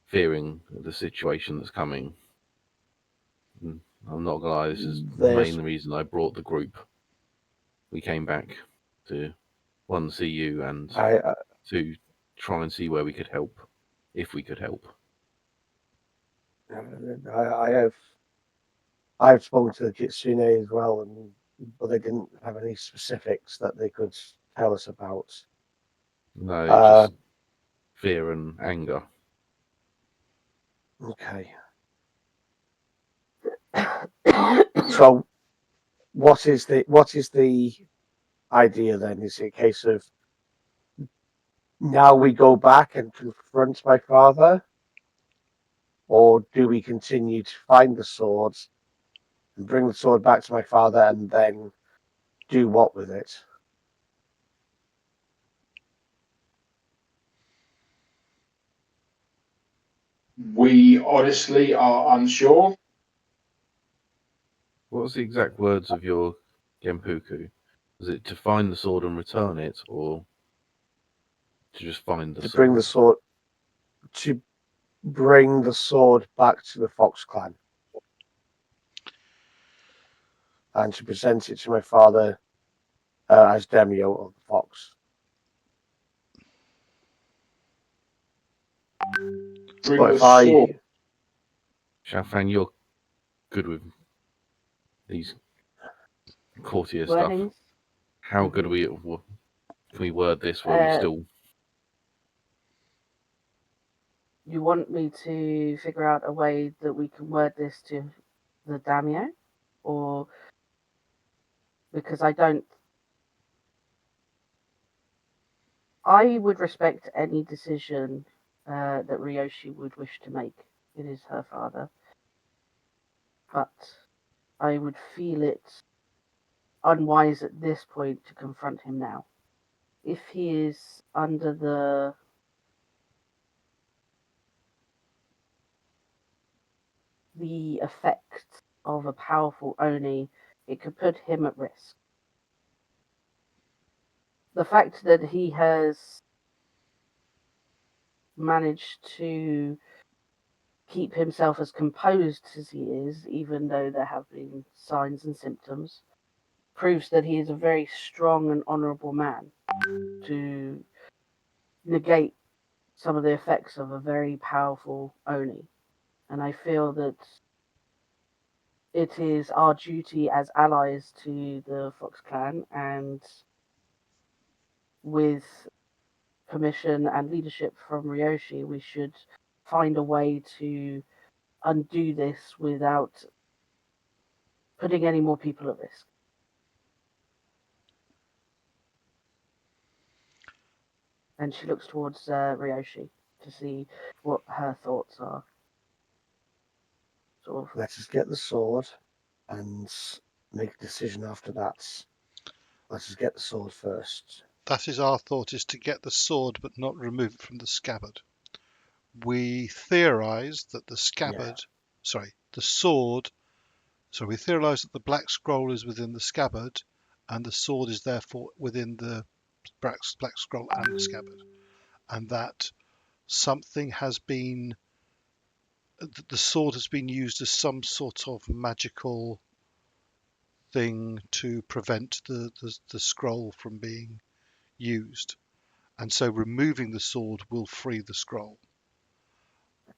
fearing the situation that's coming. And I'm not gonna lie, this is the There's main reason I brought the group. We came back to one, see you, and I to try and see where we could help, if we could help. I've spoken to the Kitsune as well, but they didn't have any specifics that they could tell us about. No, Uh, just fear and anger. Okay. So what is the idea then? Is it a case of now we go back and confront my father, or do we continue to find the swords and bring the sword back to my father and then do what with it? We honestly are unsure. What was the exact words of your Genpuku? Was it to find the sword and return it, or to just find the To bring the sword? to bring the sword back to the Fox Clan and to present it to my father as Daimyo of the Fox. Bring But the if I sword. Xiaofan, you're good with these courtier stuff. Wordings. How good Mhm. can we word this where we still? You want me to figure out a way that we can word this to the Daimyo, or because I would respect any decision that Ryoshi would wish to make. It is her father, but I would feel it unwise at this point to confront him now. If he is under the effect of a powerful Oni, it could put him at risk. The fact that he has managed to keep himself as composed as he is, even though there have been signs and symptoms, proves that he is a very strong and honourable man to negate some of the effects of a very powerful Oni. And I feel that it is our duty as allies to the Fox Clan, and with permission and leadership from Ryoshi, we should find a way to undo this without putting any more people at risk. And she looks towards Ryoshi to see what her thoughts are. Sort of. Let us get the sword and make a decision after that. Let us get the sword first. That is our thought: is to get the sword, but not remove it from the scabbard. We theorise that the sword. So we theorise that the black scroll is within the scabbard, and the sword is therefore within the black scroll and the scabbard, and that something has been. The sword has been used as some sort of magical thing to prevent the scroll from being used, and so removing the sword will free the scroll.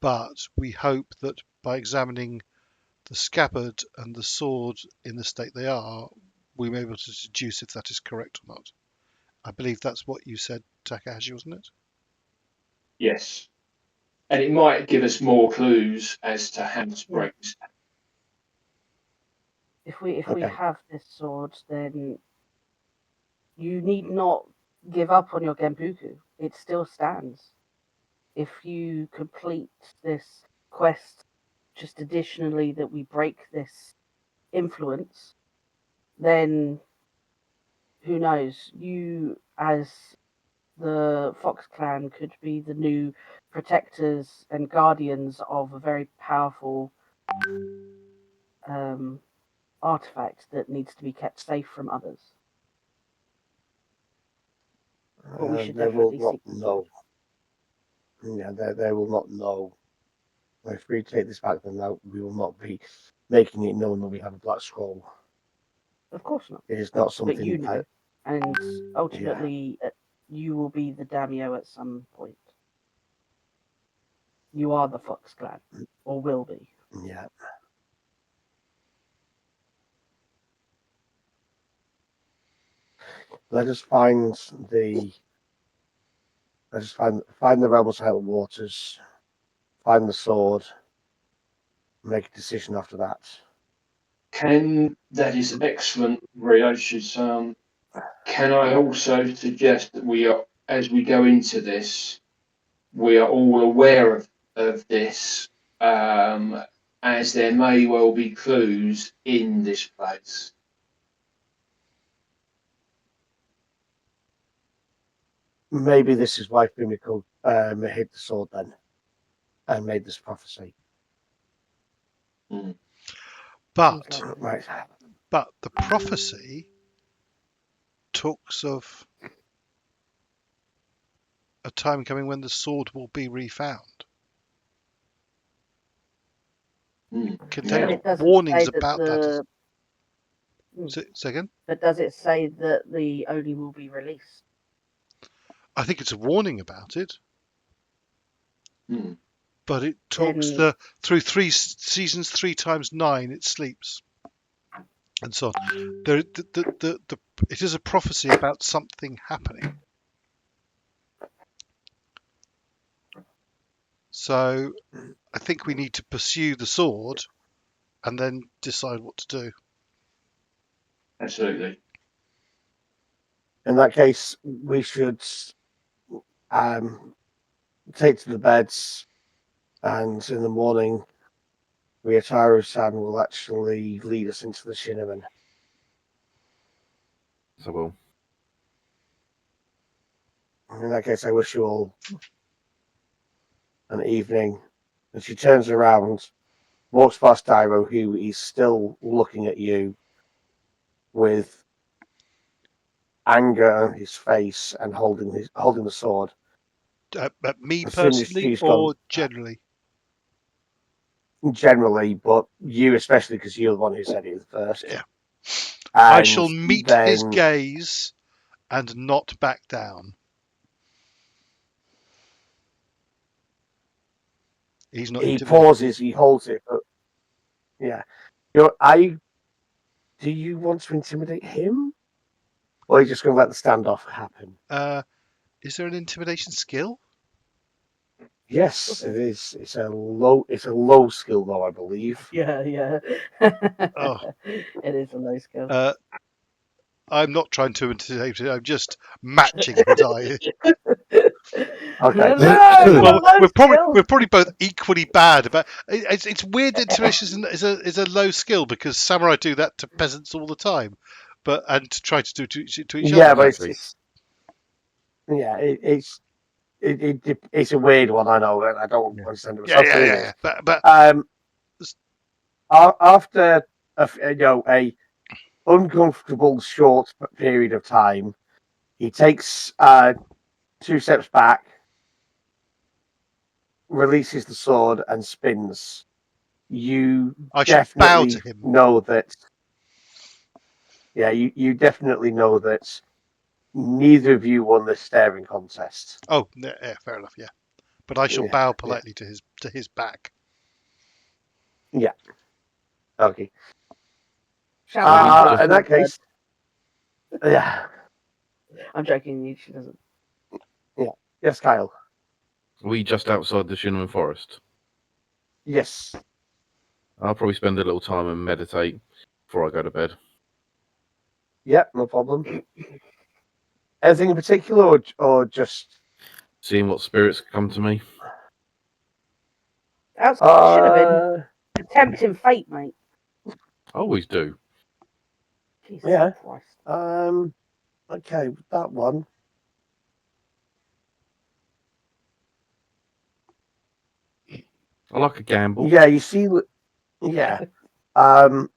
But we hope that by examining the scabbard and the sword in the state they are, we may be able to deduce if that is correct or not. I believe that's what you said, Takahashi, wasn't it? Yes. And it might give us more clues as to how to break this. If we Okay. have this sword, then you need not give up on your Genpuku. It still stands. If you complete this quest, just additionally that we break this influence, then who knows? You, as the Fox Clan could be the new protectors and guardians of a very powerful artifact that needs to be kept safe from others. But we should They will definitely not seek the know. sword. Yeah, they will not know. If we take this back, then we will not be making it known that we have a black scroll. Of course not. It is not But something you know, and ultimately you will be the Daimyo at some point. You are the Fox Clan, or will be. Yeah. Let us find the realm of silent waters, find the sword, make a decision after that. That is excellent, Rio. Can I also suggest that we are, as we go into this, we are all aware of this, as there may well be clues in this place. Maybe this is why Fumiko hid the sword then and made this prophecy. But Right. but the prophecy talks of a time coming when the sword will be refound. Contains It doesn't warnings say that about that. Say again? But does it say that the Oni will be released? I think it's a warning about it. But it talks Then- through 3 seasons, 3 times 9, it sleeps, and so on. It is a prophecy about something happening. So I think we need to pursue the sword and then decide what to do. Absolutely. In that case, we should take to the beds, and in the morning, Ryotaro-san will actually lead us into the Shinneman. So well. In that case, I wish you all an evening. And she turns around, walks past Dairo, who is still looking at you with anger on his face and holding the sword. At me As soon as personally, she's or gone, generally? generally, but you especially because you're the one who said it first. Yeah. And I shall meet then his gaze and not back down. He's not he intimidated. pauses, he holds it. But yeah, do you want to intimidate him, or are you just going to let the standoff happen? Is there an intimidation skill? Yes, it is. It's a low skill though, I believe. Yeah. Oh. It is a low skill. I'm not trying to intimidate him. I'm just matching his eye. Okay. Well, we're probably both equally bad. But it's weird that intimidation is a low skill, because samurai do that to peasants all the time, and to try to do to each Yeah, other. but Exactly. it's a weird one. I know. I don't understand it myself. So it Yeah. is. But After a uncomfortable short period of time, he takes 2 steps back, releases the sword, and spins. You I should bow to definitely him. know that. Yeah, you definitely know that neither of you won the staring contest. Oh, yeah, fair enough. Yeah, but I shall bow politely to his back. Yeah. Okay. Shall In that case, yeah. I'm joking. She doesn't. Yeah. Yes, Kyle. Are we just outside the Shinneman Forest? Yes. I'll probably spend a little time and meditate before I go to bed. Yeah, no problem. Anything in particular, or just Seeing what spirits come to me. That should have been a tempting fate, mate. I always do. Jesus Yeah. Christ. Okay, that one. I like a gamble. Yeah, you see, yeah, you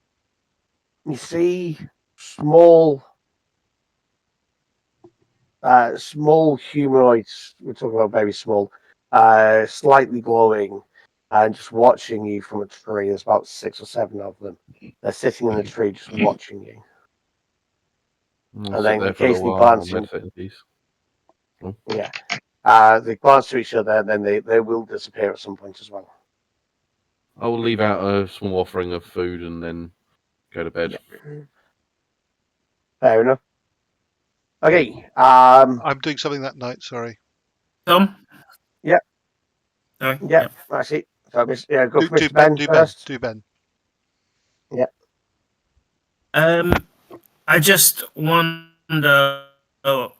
see small, small humanoids. We're talking about very small, slightly glowing, and just watching you from a tree. There's about 6 or 7 of them. They're sitting in the tree, just watching you, I'll and sit then there for a little occasionally while. I'll glancing. meditate in peace. Yeah, they glance to each other, and then they will disappear at some point as well. I will leave out a small offering of food and then go to bed. Yeah. Fair enough. Okay. I'm doing something that night. Sorry. Tom? Yeah. Sorry. Yeah. That's it. So, yeah, go for Do Mr. Ben first. Do Ben. Yeah. I just wonder. Oh,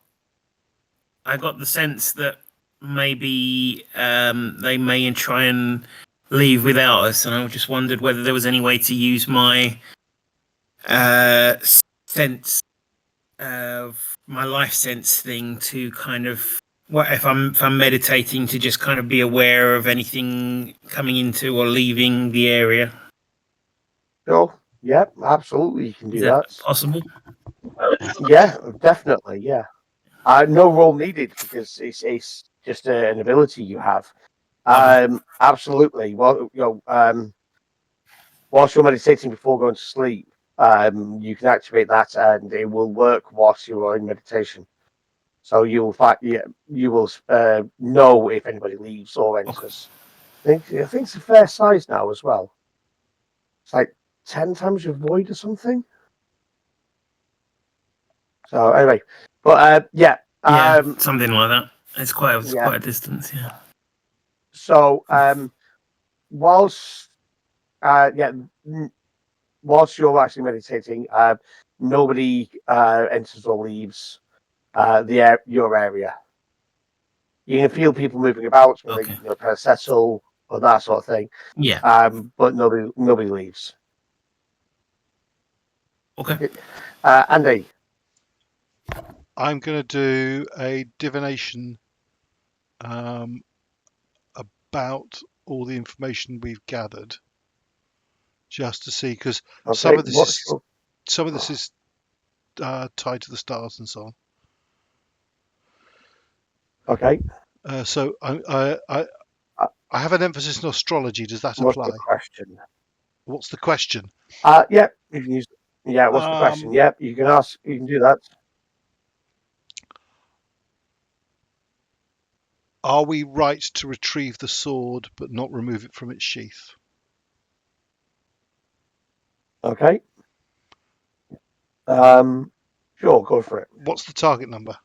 I got the sense that maybe they may try and leave without us, and I just wondered whether there was any way to use my sense of my life sense thing to kind of, what if I'm meditating, to just kind of be aware of anything coming into or leaving the area. Sure. Yeah, absolutely. You can Is do that that. possible? Yeah, definitely. Yeah. No role needed because it's just an ability you have. Absolutely. Well, whilst you're meditating before going to sleep, you can activate that, and it will work whilst you are in meditation. So you will you will know if anybody leaves or enters. I think it's a fair size now as well. It's like 10 times your void or something. So anyway, but Yeah, something like that. It's quite a distance. Yeah. So whilst whilst you're actually meditating, nobody enters or leaves your area. You can feel people moving about when Okay. they kind of settle or that sort of thing. Yeah. But nobody leaves. Okay. Andy. I'm going to do a divination about all the information we've gathered, just to see, because some of this is tied to the stars and so on. Okay. So I have an emphasis in astrology. Does that What's apply? the question? What's the question? Yeah, you can use. Yeah, what's the question? Yeah, you can ask. You can do that. Are we right to retrieve the sword but not remove it from its sheath? Okay. Sure, go for it. What's the target number?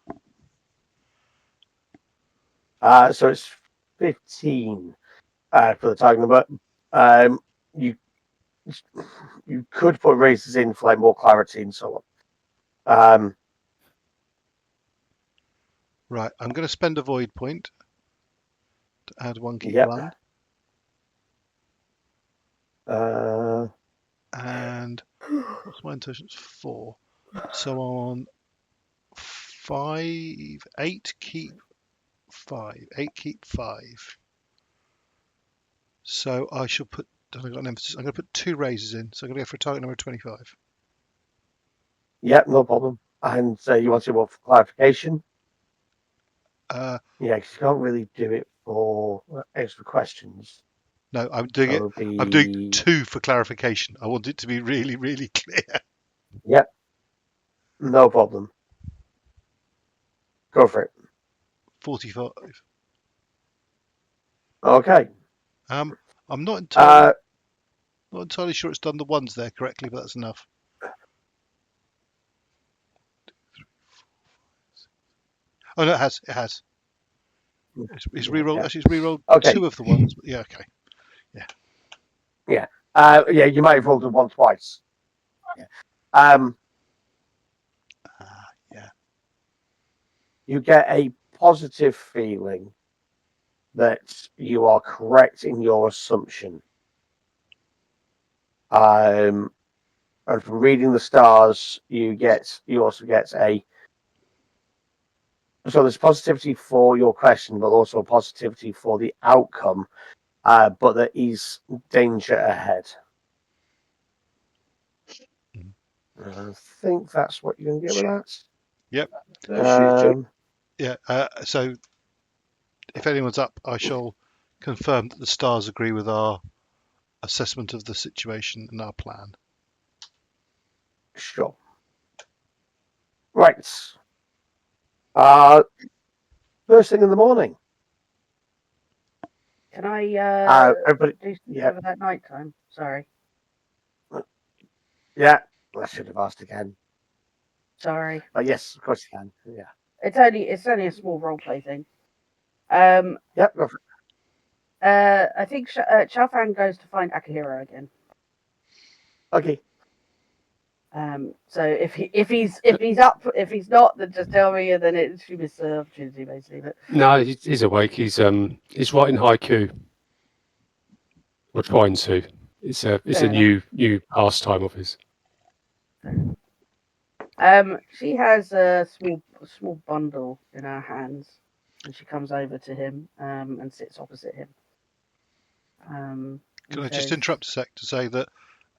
So it's 15 for the target number. You could put races in for like more clarity and so on. Right, I'm going to spend a void point to add 1 key blind. And what's my intelligence? 4. So on 8 keep 5. 8 keep 5. So I shall put. I've got an emphasis. I'm going to put 2 raises in. So I'm going to go for a target number of 25. Yeah, no problem. And you want to for clarification? Yeah, because you can't really do it for extra questions. No, I'm doing I'm doing 2 for clarification. I want it to be really, really clear. Yep. No problem. Go for it. 45. Okay. I'm not entirely sure it's done the ones there correctly, but that's enough. Oh no, it has. It has. It's rerolled. Yeah. Actually, it's rerolled Okay. 2 of the ones. But yeah. Okay. Yeah. Yeah. Yeah. You might have rolled it once, twice. Yeah. Yeah. You get a positive feeling that you are correct in your assumption. And from reading the stars, you also get so there's positivity for your question, but also positivity for the outcome but there is danger ahead. I think that's what you're going to get with that. Yep. Yeah. So, if anyone's up, I shall confirm that the stars agree with our assessment of the situation and our plan. Sure. Right. First thing in the morning. Can I Everybody, do something yeah. over that night time? Sorry. Yeah, I should have asked again. Sorry. But yes, of course you can. Yeah. It's only a small role play thing. Yep. Go for it. I think Xiaofan goes to find Akihiro again. Okay. So if he's up, if he's not, then just tell me, and then she missed the opportunity basically. But No, he's awake. He's writing haiku. Or trying to. It's a Fair new pastime of his. She has a small bundle in her hands, and she comes over to him and sits opposite him. Can I just interrupt a sec to say that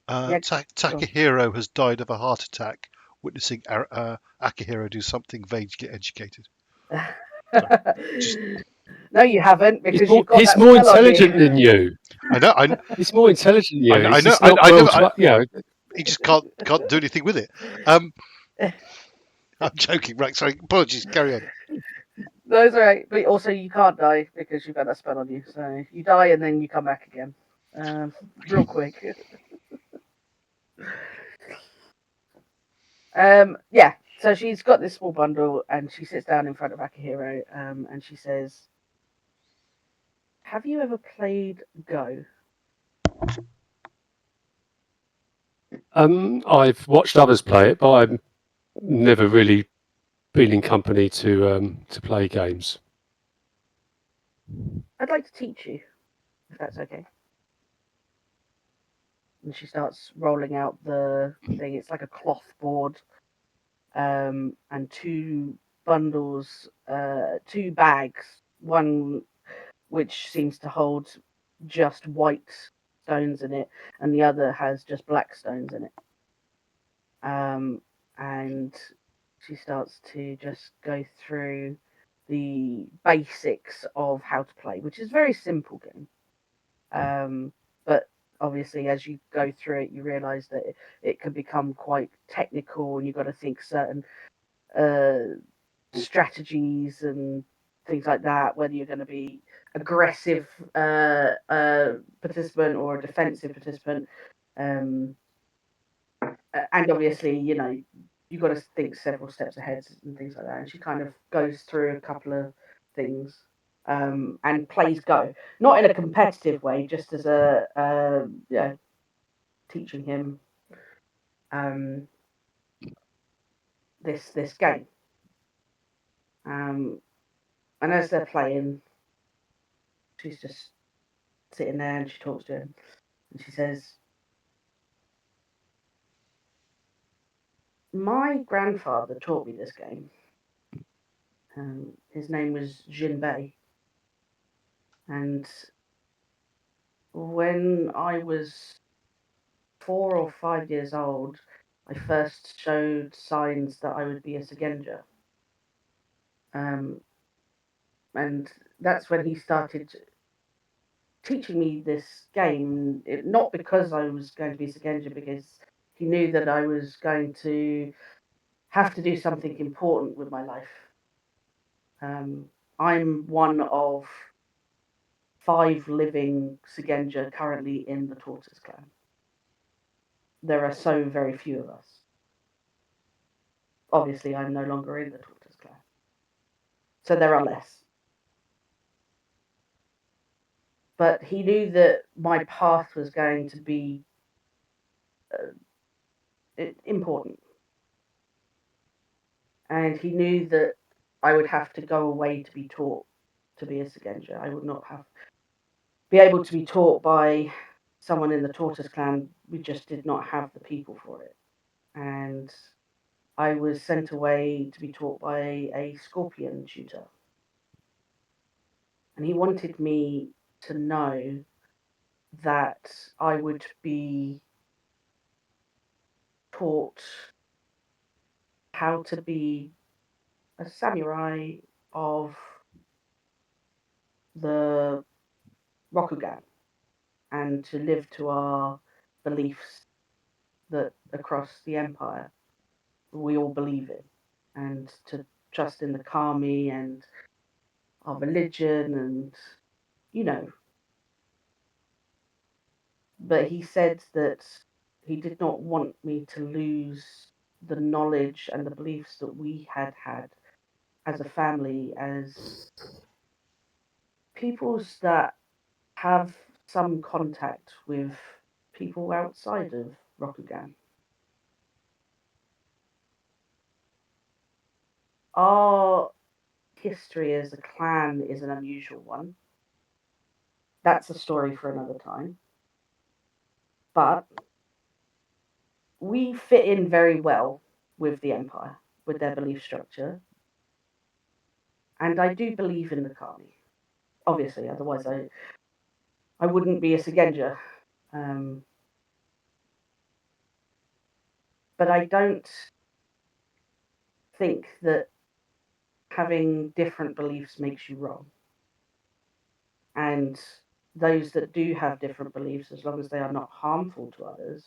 Yeah, Takahiro has died of a heart attack witnessing Akihiro do something vague to get educated. No, you haven't, because you've got He's that more spell on you. intelligent than you. I know. He's more intelligent than you. I He's know. just not well, He just can't do anything with it. I'm joking. Right. Sorry. Apologies. Carry on. No, it's all right. But also, you can't die because you've got that spell on you. So you die and then you come back again, real quick. Yeah. So she's got this small bundle, and she sits down in front of Akihiro, and she says, "Have you ever played Go?" I've watched others play it, but I've never really been in company to play games. I'd like to teach you, if that's okay. And she starts rolling out the thing. It's like a cloth board, and two bundles, two bags. One which seems to hold just white stones in it, and the other has just black stones in it. And she starts to just go through the basics of how to play, which is a very simple game. But obviously, as you go through it, you realise that it can become quite technical, and you've got to think certain strategies and things like that, whether you're going to be aggressive participant or a defensive participant. And obviously, you've got to think several steps ahead and things like that. And she kind of goes through a couple of things and plays Go, not in a competitive way, just as a teaching him this game. And as they're playing, she's just sitting there and she talks to him, and she says, "My grandfather taught me this game. His name was Jinbei, and when I was 4 or 5 years old, I first showed signs that I would be a Shugenja. And that's when he started teaching me this game, not because I was going to be Shugenja, because he knew that I was going to have to do something important with my life. I'm one of 5 living Shugenja currently in the Tortoise Clan. There are so very few of us. Obviously, I'm no longer in the Tortoise Clan, so there are less. But he knew that my path was going to be important. And he knew that I would have to go away to be taught to be a Shugenja. I would not be able to be taught by someone in the Tortoise Clan. We just did not have the people for it. And I was sent away to be taught by a Scorpion tutor. And he wanted me to know that I would be taught how to be a samurai of the Rokugan and to live to our beliefs that across the empire we all believe in, and to trust in the kami and our religion, and you know. But he said that he did not want me to lose the knowledge and the beliefs that we had had as a family, as peoples that have some contact with people outside of Rokugan. Our history as a clan is an unusual one. That's a story for another time. But we fit in very well with the Empire, with their belief structure. And I do believe in the Kami. Obviously, otherwise I wouldn't be a Shugenja. But I don't think that having different beliefs makes you wrong. And those that do have different beliefs, as long as they are not harmful to others,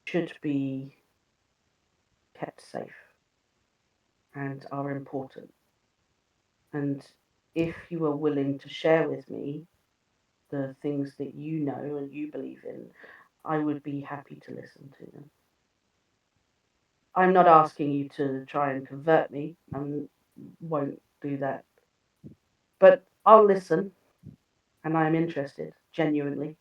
should be kept safe and are important. And if you are willing to share with me the things that you know and you believe in, I would be happy to listen to them. I'm not asking you to try and convert me. I won't do that. But I'll listen, and I'm interested, genuinely.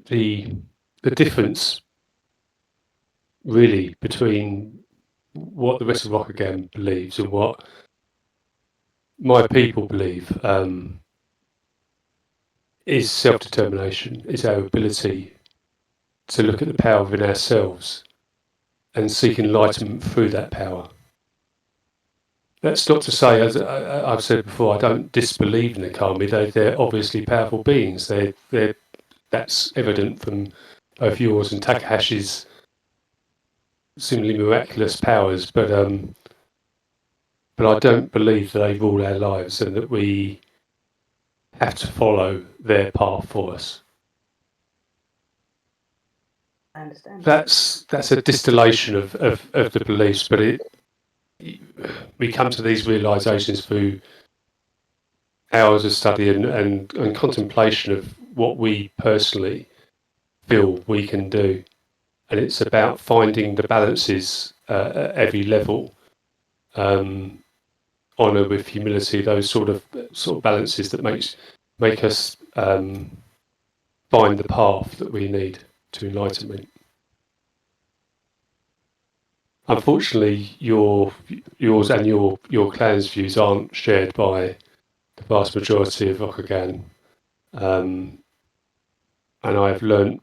The difference really between what the rest of Rokugan believes and what my people believe is self-determination, is our ability to look at the power within ourselves and seek enlightenment through that power. That's not to say, as I've said before, I don't disbelieve in the Kami. They're obviously powerful beings. That's evident from both yours and Takahashi's seemingly miraculous powers. But I don't believe that they rule our lives and that we have to follow their path for us. I understand. That's a distillation of the beliefs, but we come to these realizations through hours of study and contemplation of what we personally feel we can do. And it's about finding the balances at every level. Honor with humility, those sort of balances that make us find the path that we need to enlightenment. Unfortunately, yours and your clan's views aren't shared by the vast majority of Rokugan, and I've learnt,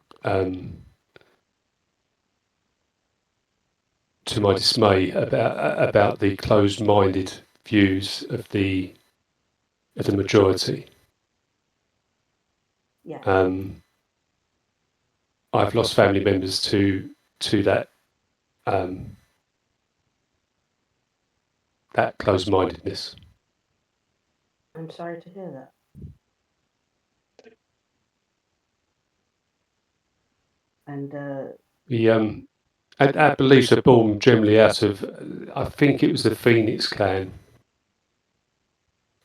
to my dismay, about the closed-minded views of the majority. Yeah. I've lost family members to that that closed-mindedness. I'm sorry to hear that. And our beliefs are born generally out of, I think it was the Phoenix Clan,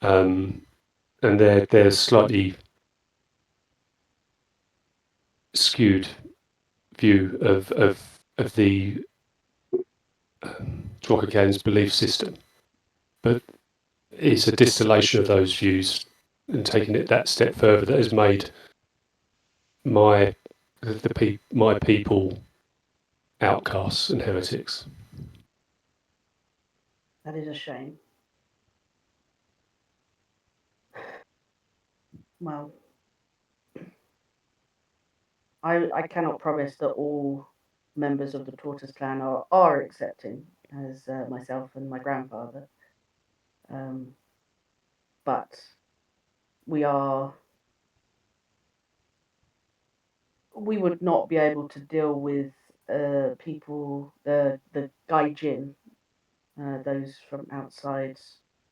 and they're slightly skewed view of the Rokugan's belief system, but it's a distillation of those views and taking it that step further that has made my people outcasts and heretics. that is a shame. Well, I cannot promise that all members of the Tortoise Clan are accepting, as myself and my grandfather. but we would not be able to deal with people, the gaijin, those from outside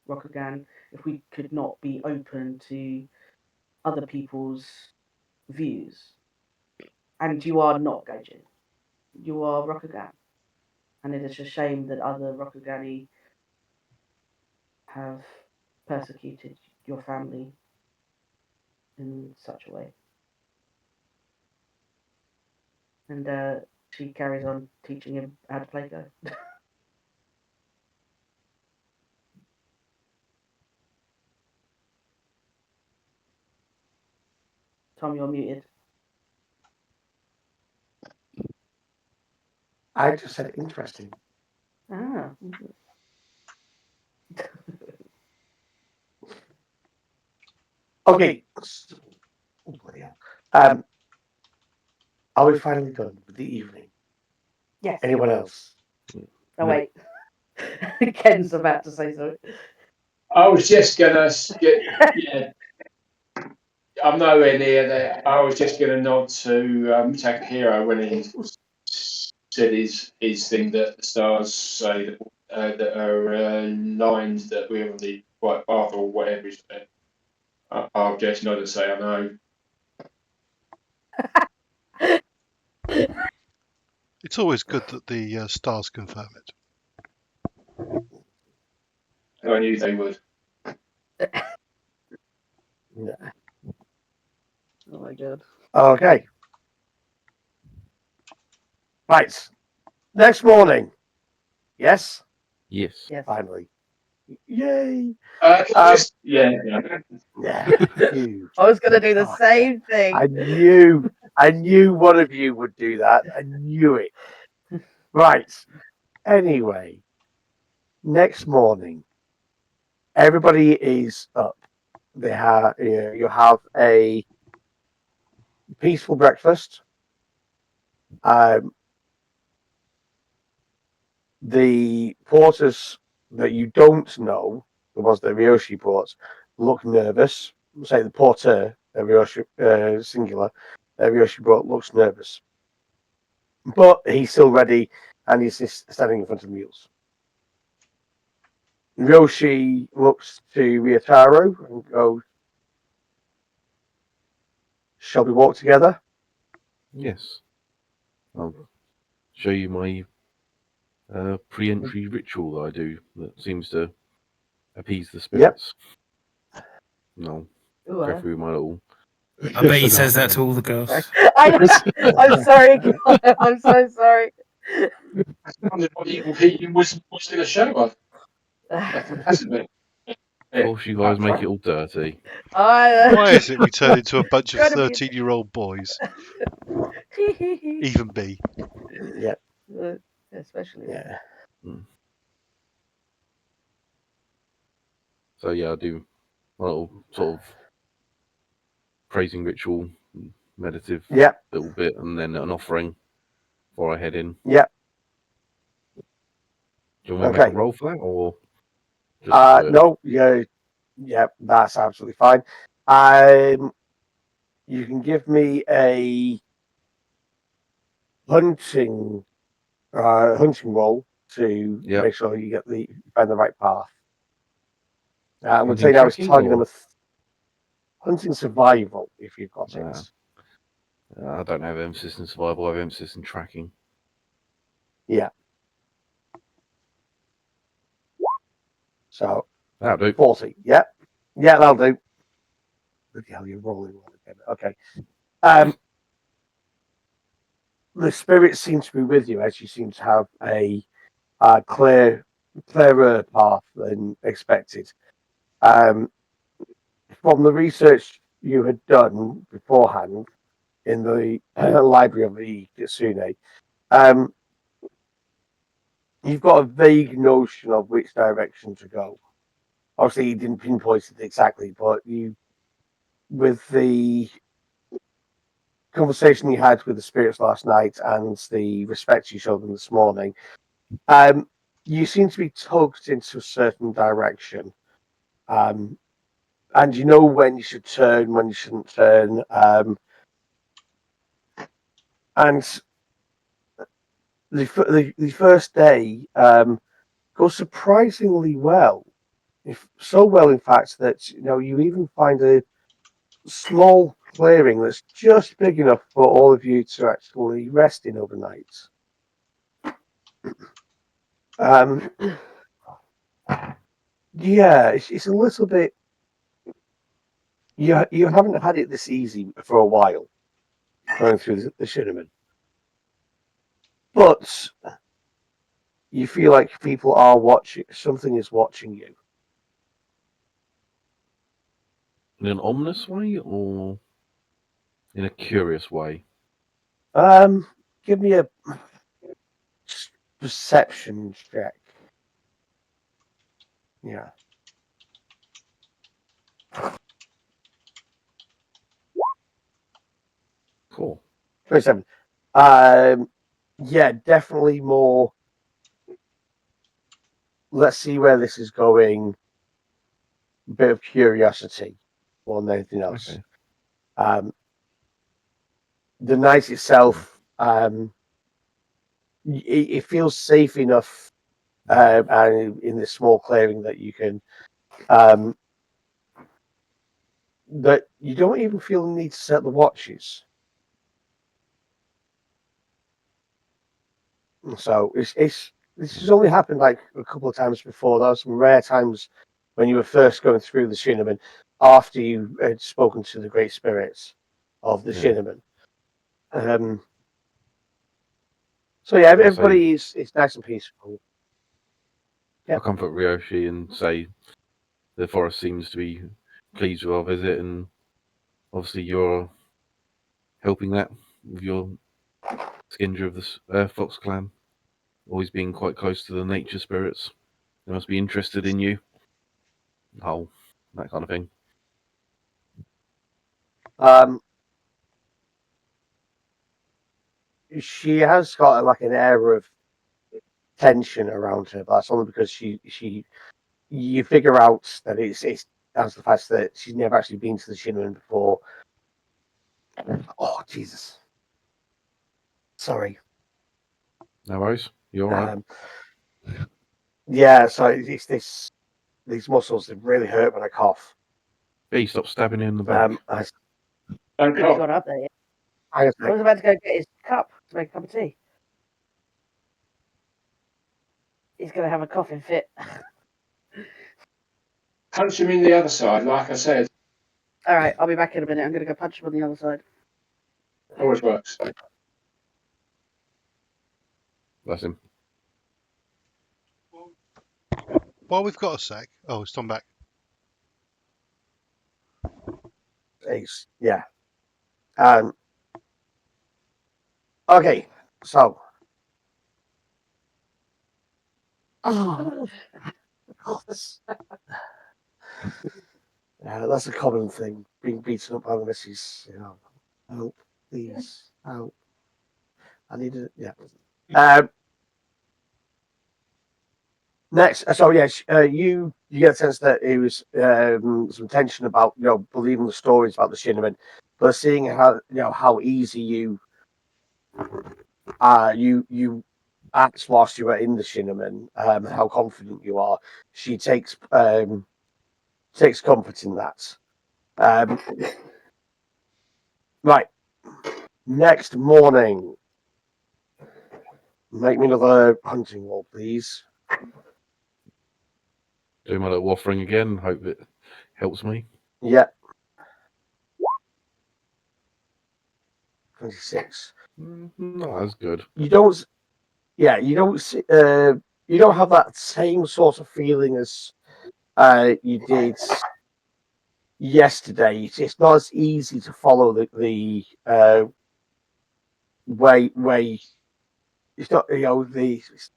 Rokugan, if we could not be open to other people's views. And you are not gaijin. You are Rokugan. And it is a shame that other Rokugani have persecuted your family in such a way. And she carries on teaching him how to play Go. Tom, you're muted. I just said interesting. Ah. Okay. Oh, bloody hell. Are we finally done with the evening? Yes. Anyone else? Oh, wait. Ken's about to say something. I was just gonna yeah. I'm nowhere near there. I was just gonna nod to Takahiro when he said his thing that the stars say that are lines that we're on the right path or whatever he said. I'll just nod and say I know. It's always good that the stars confirm it. I knew they would. Yeah. Oh my god. Okay. Right. Next morning. Yes? Yes. Yes. Finally. Yay. Yeah. Yeah. You. I was going to do the Oh, same thing. I knew one of you would do that. I knew it. Right. Anyway, next morning, everybody is up. They have you have a peaceful breakfast. The porters that you don't know, the ones that Ryoshi brought, look nervous. Say the porter, Ryoshi, singular, Ryoshi brought looks nervous. But he's still ready and he's just standing in front of the mules. Ryoshi looks to Ryotaro and goes, "Shall we walk together?" Yes. I'll show you my pre-entry ritual that I do that seems to appease the spirits. No, Ooh, go through my little. I bet he says that to all the girls. I'm sorry. I'm so sorry. I wondered what evil he was going to show us. That's a bit. Of course, you guys make it all dirty. Why is it we turn into a bunch of Gotta be- 13-year-old boys? Even me. Yeah. Especially. Yeah. So yeah, I do my little sort of praising ritual, meditative Yeah. little bit, and then an offering before I head in. Yeah. Do you want me to make Okay. a roll for that, or just No. Yeah. That's absolutely fine. You can give me a hunting roll to make sure you find the right path. I'm going to say now it's target number hunting survival if you've got it. I don't have emphasis in survival. I have emphasis in tracking. Yeah. So that'll do. 40. Yeah. Yeah, that'll do. Bloody hell, you're rolling well again. Okay. The spirits seem to be with you as you seem to have a clearer path than expected. From the research you had done beforehand in the library of the Kitsune, you've got a vague notion of which direction to go. Obviously, you didn't pinpoint it exactly, but with the conversation you had with the spirits last night and the respect you showed them this morning, you seem to be tugged into a certain direction. and you know when you should turn, when you shouldn't turn, and the first day goes surprisingly well. If so well, in fact, that you even find a small clearing that's just big enough for all of you to actually rest in overnight. Yeah, it's a little bit. You haven't had it this easy for a while, going through the cinnamon, but you feel like people are watching. Something is watching you. In an ominous way or in a curious way? Give me a perception check. Yeah. Cool. 27. Yeah, definitely more. Let's see where this is going. A bit of curiosity more than anything else. Okay. The night itself, it feels safe enough, and in this small clearing that you can, that you don't even feel the need to set the watches. So this has only happened like a couple of times before. There were some rare times when you were first going through the Shinneman after you had spoken to the great spirits of the Shinneman. So yeah, everybody is nice and peaceful. Yeah. I'll comfort Ryoshi and say the forest seems to be pleased with our visit, and obviously you're helping that with your Shugenja of the Fox Clan, always being quite close to the nature spirits. They must be interested in you. Oh, that kind of thing. She has got like an air of tension around her, but that's only because you figure out that it's down to the fact that she's never actually been to the Shinneman before. Oh Jesus! Sorry. No worries. You're all right. Yeah, so it's these muscles that really hurt when I cough. Hey, stop stabbing him in the back. Don't He's cough. got up there. I I was about to go get his cup to make a cup of tea. He's going to have a coughing fit. Punch him in the other side, like I said. All right, I'll be back in a minute. I'm going to go punch him on the other side. Always works. Bless him. While we've got a sec. Oh, it's Tom back. Yeah. Okay, so. That's a common thing. Being beaten up by the missus. Help, please, help. I need it. Yeah. Next, so yes, you get a sense that it was some tension about believing the stories about the Shinneman, but seeing how easy you act whilst you are in the Shinneman, how confident you are, she takes comfort in that. Right, next morning, make me another hunting roll, please. Do my little waffling again. Hope it helps me. Yeah. 26. Not as good. You don't have that same sort of feeling as you did yesterday. It's not as easy to follow the way. It's not it's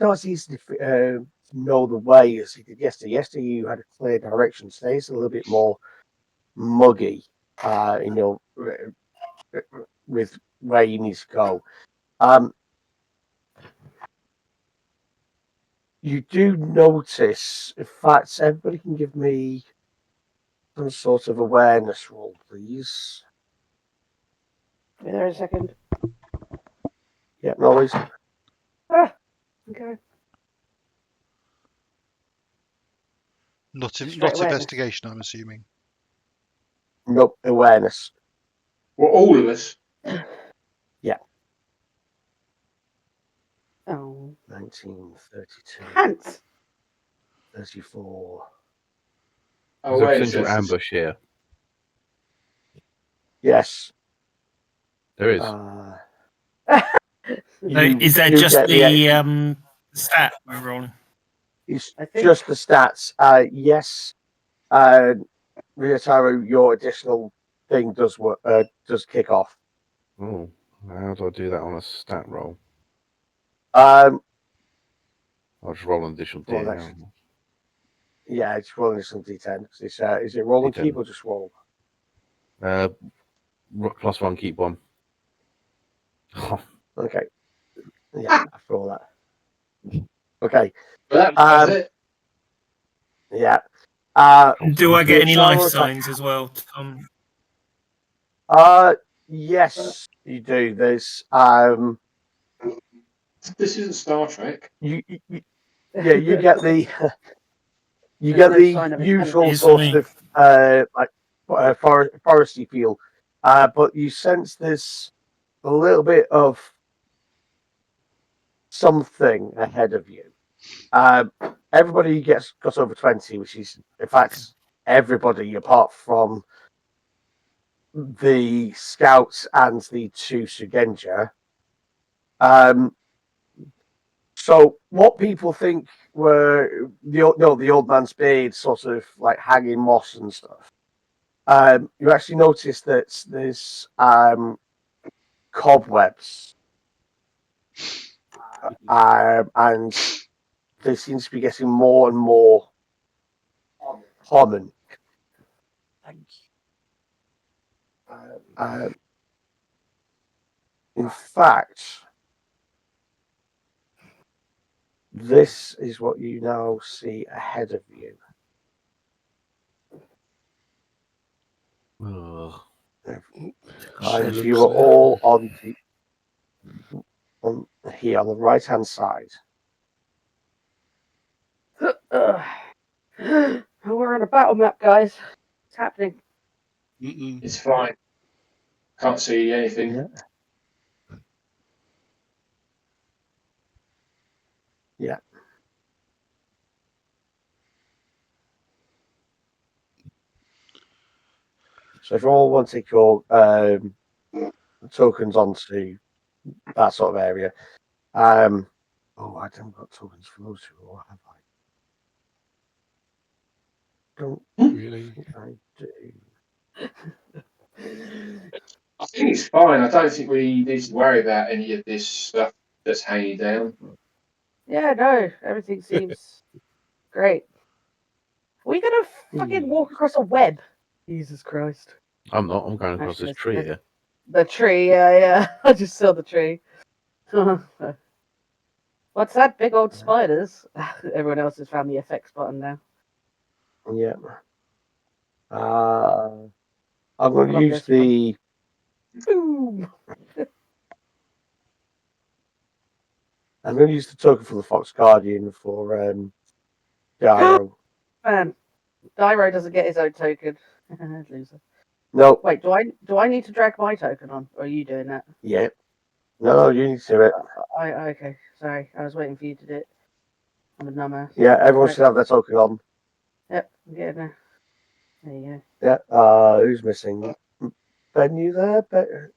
not as easy to know the way as you did yesterday. Yesterday you had a clear direction. Today it's a little bit more muggy. With where you need to go. You do notice, in fact, everybody can give me some sort of awareness roll, please. Be there in a second. Yeah, no worries. Okay. Not Straight not awareness. investigation, I'm assuming. Nope, awareness. Well, all of us. Oh. 19, 32, Pants. 34. Oh, There's a wait, potential it's- ambush here. Yes. There is. Is that you just get the stat we're rolling? It's I think- just the stats. Yes, Ryotaro, your additional thing does work. Does kick off. Oh, how do I do that on a stat roll? Um, I'll just roll an additional Well, D. that's- yeah, it's rolling some d10. Is it roll and D10. keep or just roll? +1, keep 1. Okay. Yeah, after all that. Okay. But that's it. Yeah. Do I get any life Ryotaro signs as well? Yes, you do. There's This isn't Star Trek. you get the you There's get no the sign of usual Here's sort me. of like foresty feel, but you sense there's a little bit of something ahead of you. Everybody got over 20, which is in fact everybody apart from the scouts and the two Shugenja. So what people think were the old man's beard, sort of like hanging moss and stuff. You actually notice that there's cobwebs, and they seem to be getting more and more common. Thank you. In fact, this is what you now see ahead of you. Ugh. And you are all on here on the right hand side. We're on a battle map, guys. It's happening. It's fine. Can't see anything. Yeah. Yeah. So if you all want to take your tokens onto that sort of area, I haven't got tokens for those two, or have I? Don't Really? think I do. I think it's fine. I don't think we need to worry about any of this stuff that's hanging down. Yeah, no, everything seems great. Are we gonna fucking walk across a web? Jesus Christ. I'm not. I'm going across Actually, this tree here. The tree, yeah. I just saw the tree. What's that? Big old spiders? Everyone else has found the effects button now. Yeah. I'm going to Love use this one. the. Boom! I'm going to use the token for the Fox Guardian for Gyro. Man, Dyro doesn't get his own token. Loser. No. Wait, do I need to drag my token on? Or are you doing that? Yeah. No, you need to do it. Okay, sorry. I was waiting for you to do it. I'm a dumbass. Yeah, everyone Right. should have their token on. Yep, I'm getting there. There you Yeah. Who's missing? Ben, you there? Ben?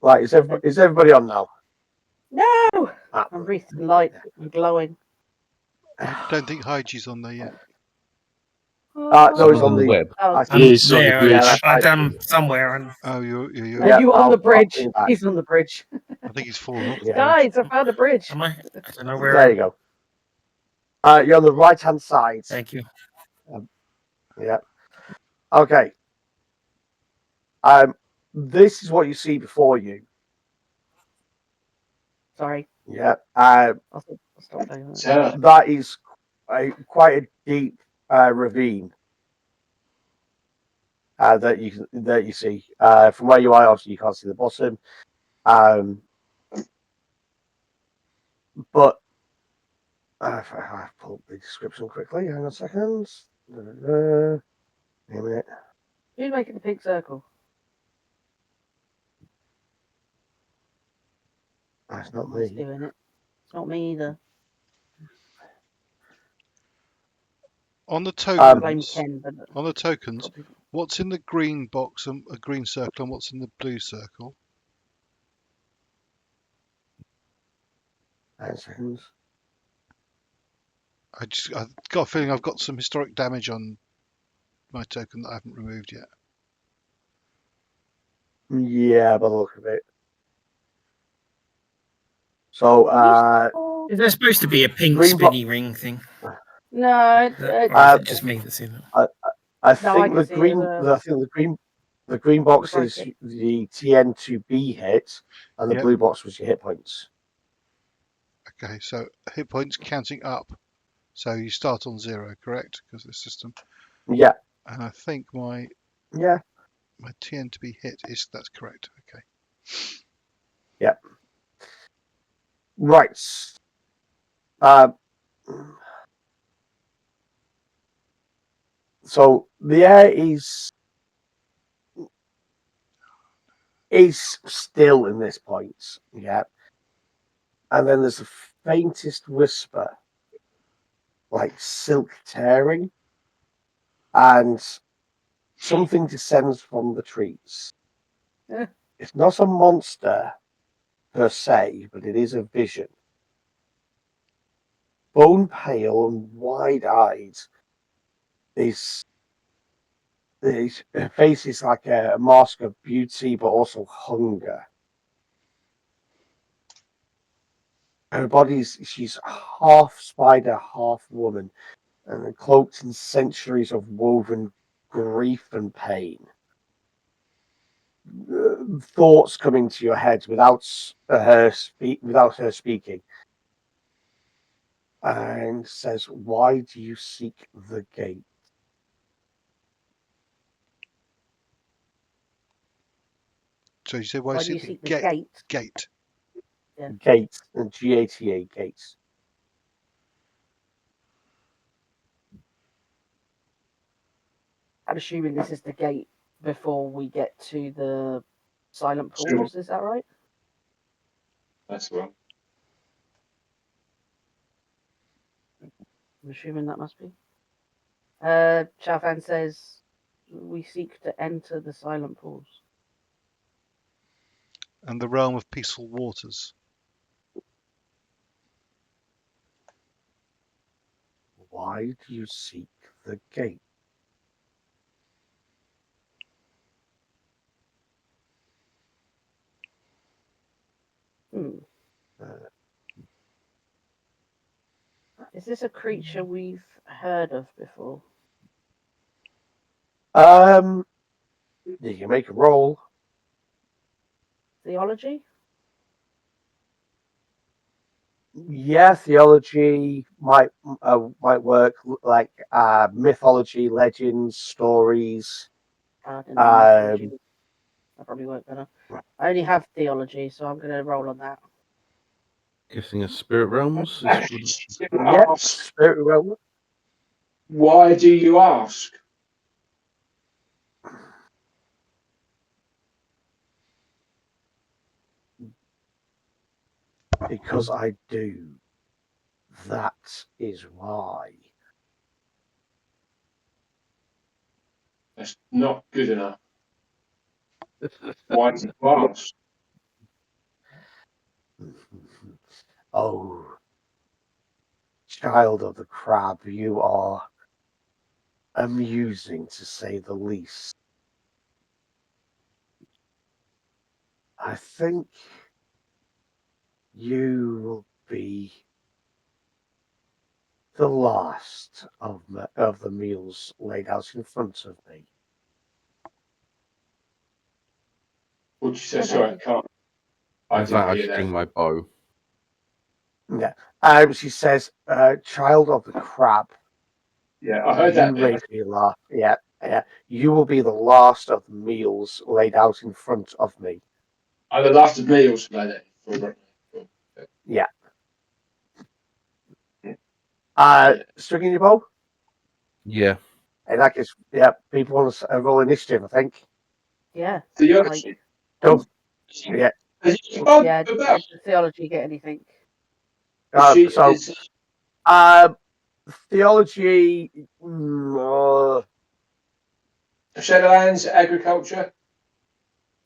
Right, is everybody on now? go. No! Ah. I'm wreathed in light. I'm glowing. Don't think Heiji's on there yet. No, he's on the web. Oh, I I'm think- He's on the there. bridge. I done somewhere. And Oh, you're Are Yeah, you on I'll the bridge? bring it back. He's on the bridge. I think he's fallen off. Yeah. Guys, I found a bridge. am I? I don't know where. There you go. You're on the right hand side. Thank you. Yeah. Okay. This is what you see before you. Sorry. Yeah. I'll stop doing that. So, That is quite a deep ravine that you see from where you are. Obviously, you can't see the bottom, but I've pulled the description quickly. Hang on a second. A minute. Who's making the pink circle? That's not Who's me. doing it? It's not me either. On the Blame tokens, Ken, but probably... what's in the green box and a green circle, and what's in the blue circle? Hang on a second. I've got a feeling I've got some historic damage on my token that I haven't removed yet. Yeah, by the look of it. So, Is there supposed to be a pink Green spinny ring thing? No, Or is it just me that's seen it? I No, think I the can see it as green. well. I think the green box broke is it. the TN2B hit, and the Yep. blue box was your hit points. Okay, so hit points counting up. So you start on 0, correct? Because the system. Yeah, And I think my TN to be hit that's correct. Okay. yeah. Right. So the air is still in this point. Yeah. And then there's the faintest whisper, like silk tearing, and something descends from the trees. It's not a monster per se, but it is a vision. Bone pale and wide-eyed. His face is like a mask of beauty, but also hunger. Her she's half spider, half woman, and cloaked in centuries of woven grief and pain. Thoughts coming to your head without her speaking, and says, "Why do you seek the gate?" So you say why do you seek the gate? Gate. Yeah. Gate and GATA gates. I'm assuming this is the gate before we get to the silent pools. Is that right? That's right. I'm assuming that must be. Xiaofan says we seek to enter the silent pools. And the realm of peaceful waters. Why do you seek the gate? Is this a creature we've heard of before? You can make a roll. Theology? Yeah, theology might work, like mythology, legends, stories. I didn't know mythology. That probably work better. I only have theology, so I'm going to roll on that. Guessing a spirit realms. Yeah, spirit realm. Why do you ask? Because I do. That is why. That's not good enough. Why do you ask? Oh, child of the crab, you are amusing to say the least. I think you will be the last of the meals laid out in front of me. What did you say? Sorry, I can't. I As that, didn't I hear string that. my bow. Yeah. She says, child of the crab, Yeah, I heard that You may bit. be last. Yeah, yeah. You will be the last of the meals laid out in front of me. I the last of meals like that. Yeah. Yeah. Stringing your bow? Yeah. In that case, yeah, people want to roll initiative, I think. Yeah. Theology. Don't, yeah. Yeah. Does theology get anything? Theology. Shadowlands, agriculture.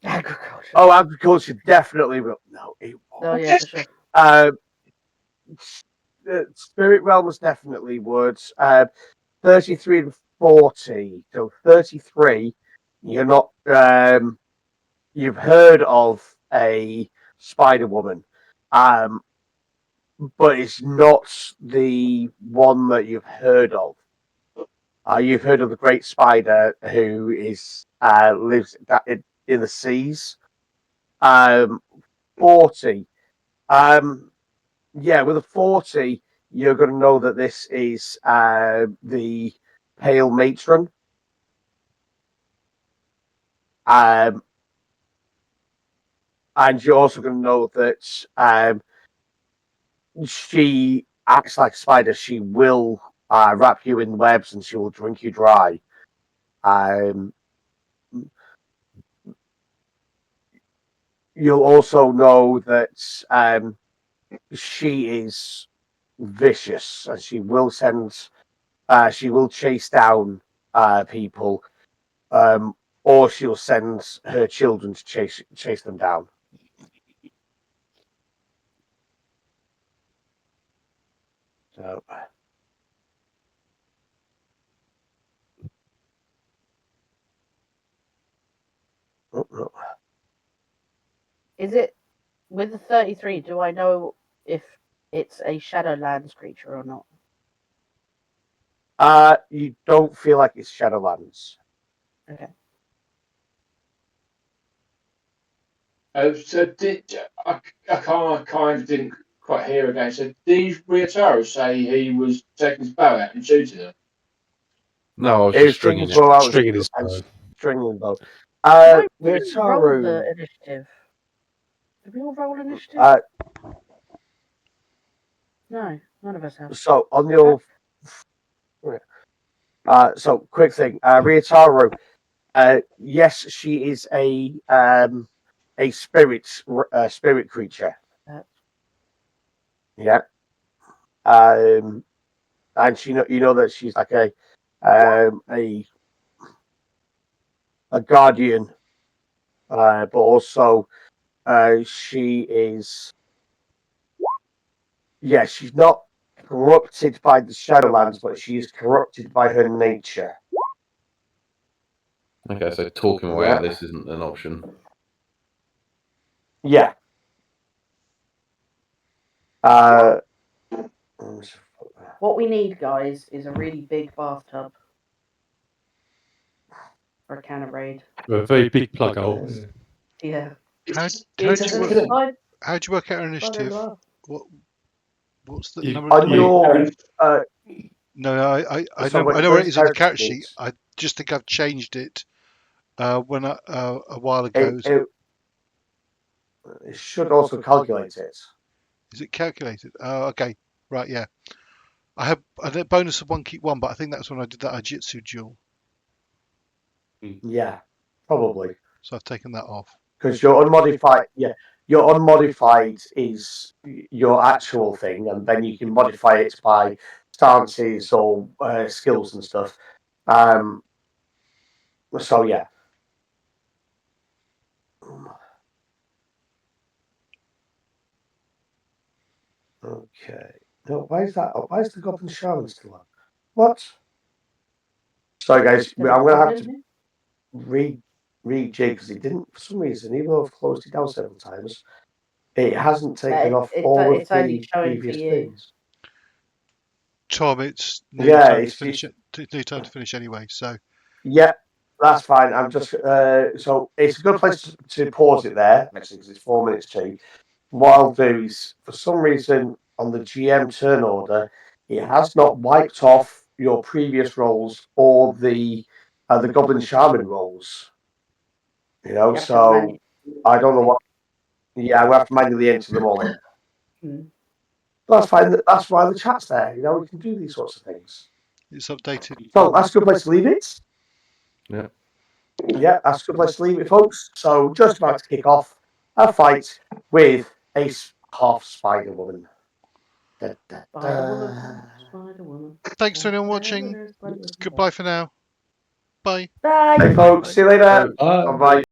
Agriculture. Oh, agriculture definitely will. No, it won't. Oh yeah, for sure. Spirit realms definitely would. 33 and 40. So 33, you're not. You've heard of a Spider Woman, but it's not the one that you've heard of. You've heard of the Great Spider who is lives in the seas. 40. Yeah, with a 40, you're going to know that this is the Pale Matron. And you're also going to know that she acts like a spider. She will wrap you in webs and she will drink you dry. You'll also know that she is vicious and she will chase down people, or she'll send her children to chase them down. So, no. Is it with the 33? Do I know if it's a Shadowlands creature or not? You don't feel like it's Shadowlands. Okay. So I kind of didn't quite hear again. So did Ryotaro say he was taking his bow out and shooting them? No, I was It just was stringing taking it. out Stringing his and bow. stringing bow. No, we didn't roll Ryotaro, the initiative. Did we all roll initiative? No, none of us have. so on your quick thing, Ryotaro, yes, she is a spirit creature. Yeah. And you know that she's like a guardian, but also she is. Yeah, she's not corrupted by the Shadowlands, but she is corrupted by her nature. Okay, so talking my way out this isn't an option. Yeah. What we need, guys, is a really big bathtub for a can of raid. A very big plug hole. Yeah. It's How'd you infinite. work- How'd you work out our initiative? What's the number? On your No, I So know when I it know where goes it is on the character character sheet. sheets- I just think I've changed it when a while ago. it should also calculate it. Is it calculated? Oh, okay, right, yeah. I had a bonus of 1 keep 1, but I think that's when I did that Ajitsu duel. Yeah, probably. So I've taken that off. Because your unmodified, your unmodified is your actual thing, and then you can modify it by stances or skills and stuff. So yeah. Okay. No, why is that? Why is the Goblin Shaman still on? What? Sorry, guys. I'm going to have to rejig because it didn't, for some reason, even though I've closed it down several times, it hasn't taken off all of the previous things. Tom, it's nearly Yeah, time to finish it. Nearly time to finish anyway. So yeah, that's fine. I'm just so it's a good place to pause it there, actually, because it's 4 minutes to. What I'll do is, for some reason, on the GM turn order, it has not wiped off your previous roles or the Goblin Shaman roles. You know, You have to so manage- I don't know what. Yeah, we have to manually enter them all in. Mm. That's fine. That's why the chat's there. You know, we can do these sorts of things. It's updated. So that's a good place to leave it. Yeah. Yeah, that's a good place to leave it, folks. So just about to kick off a fight with a half spider woman. Da, da, Spider woman, da. spider woman. Thanks to anyone watching. Goodbye for now. Bye. Bye. Hey, folks. See you later. Bye. Bye bye.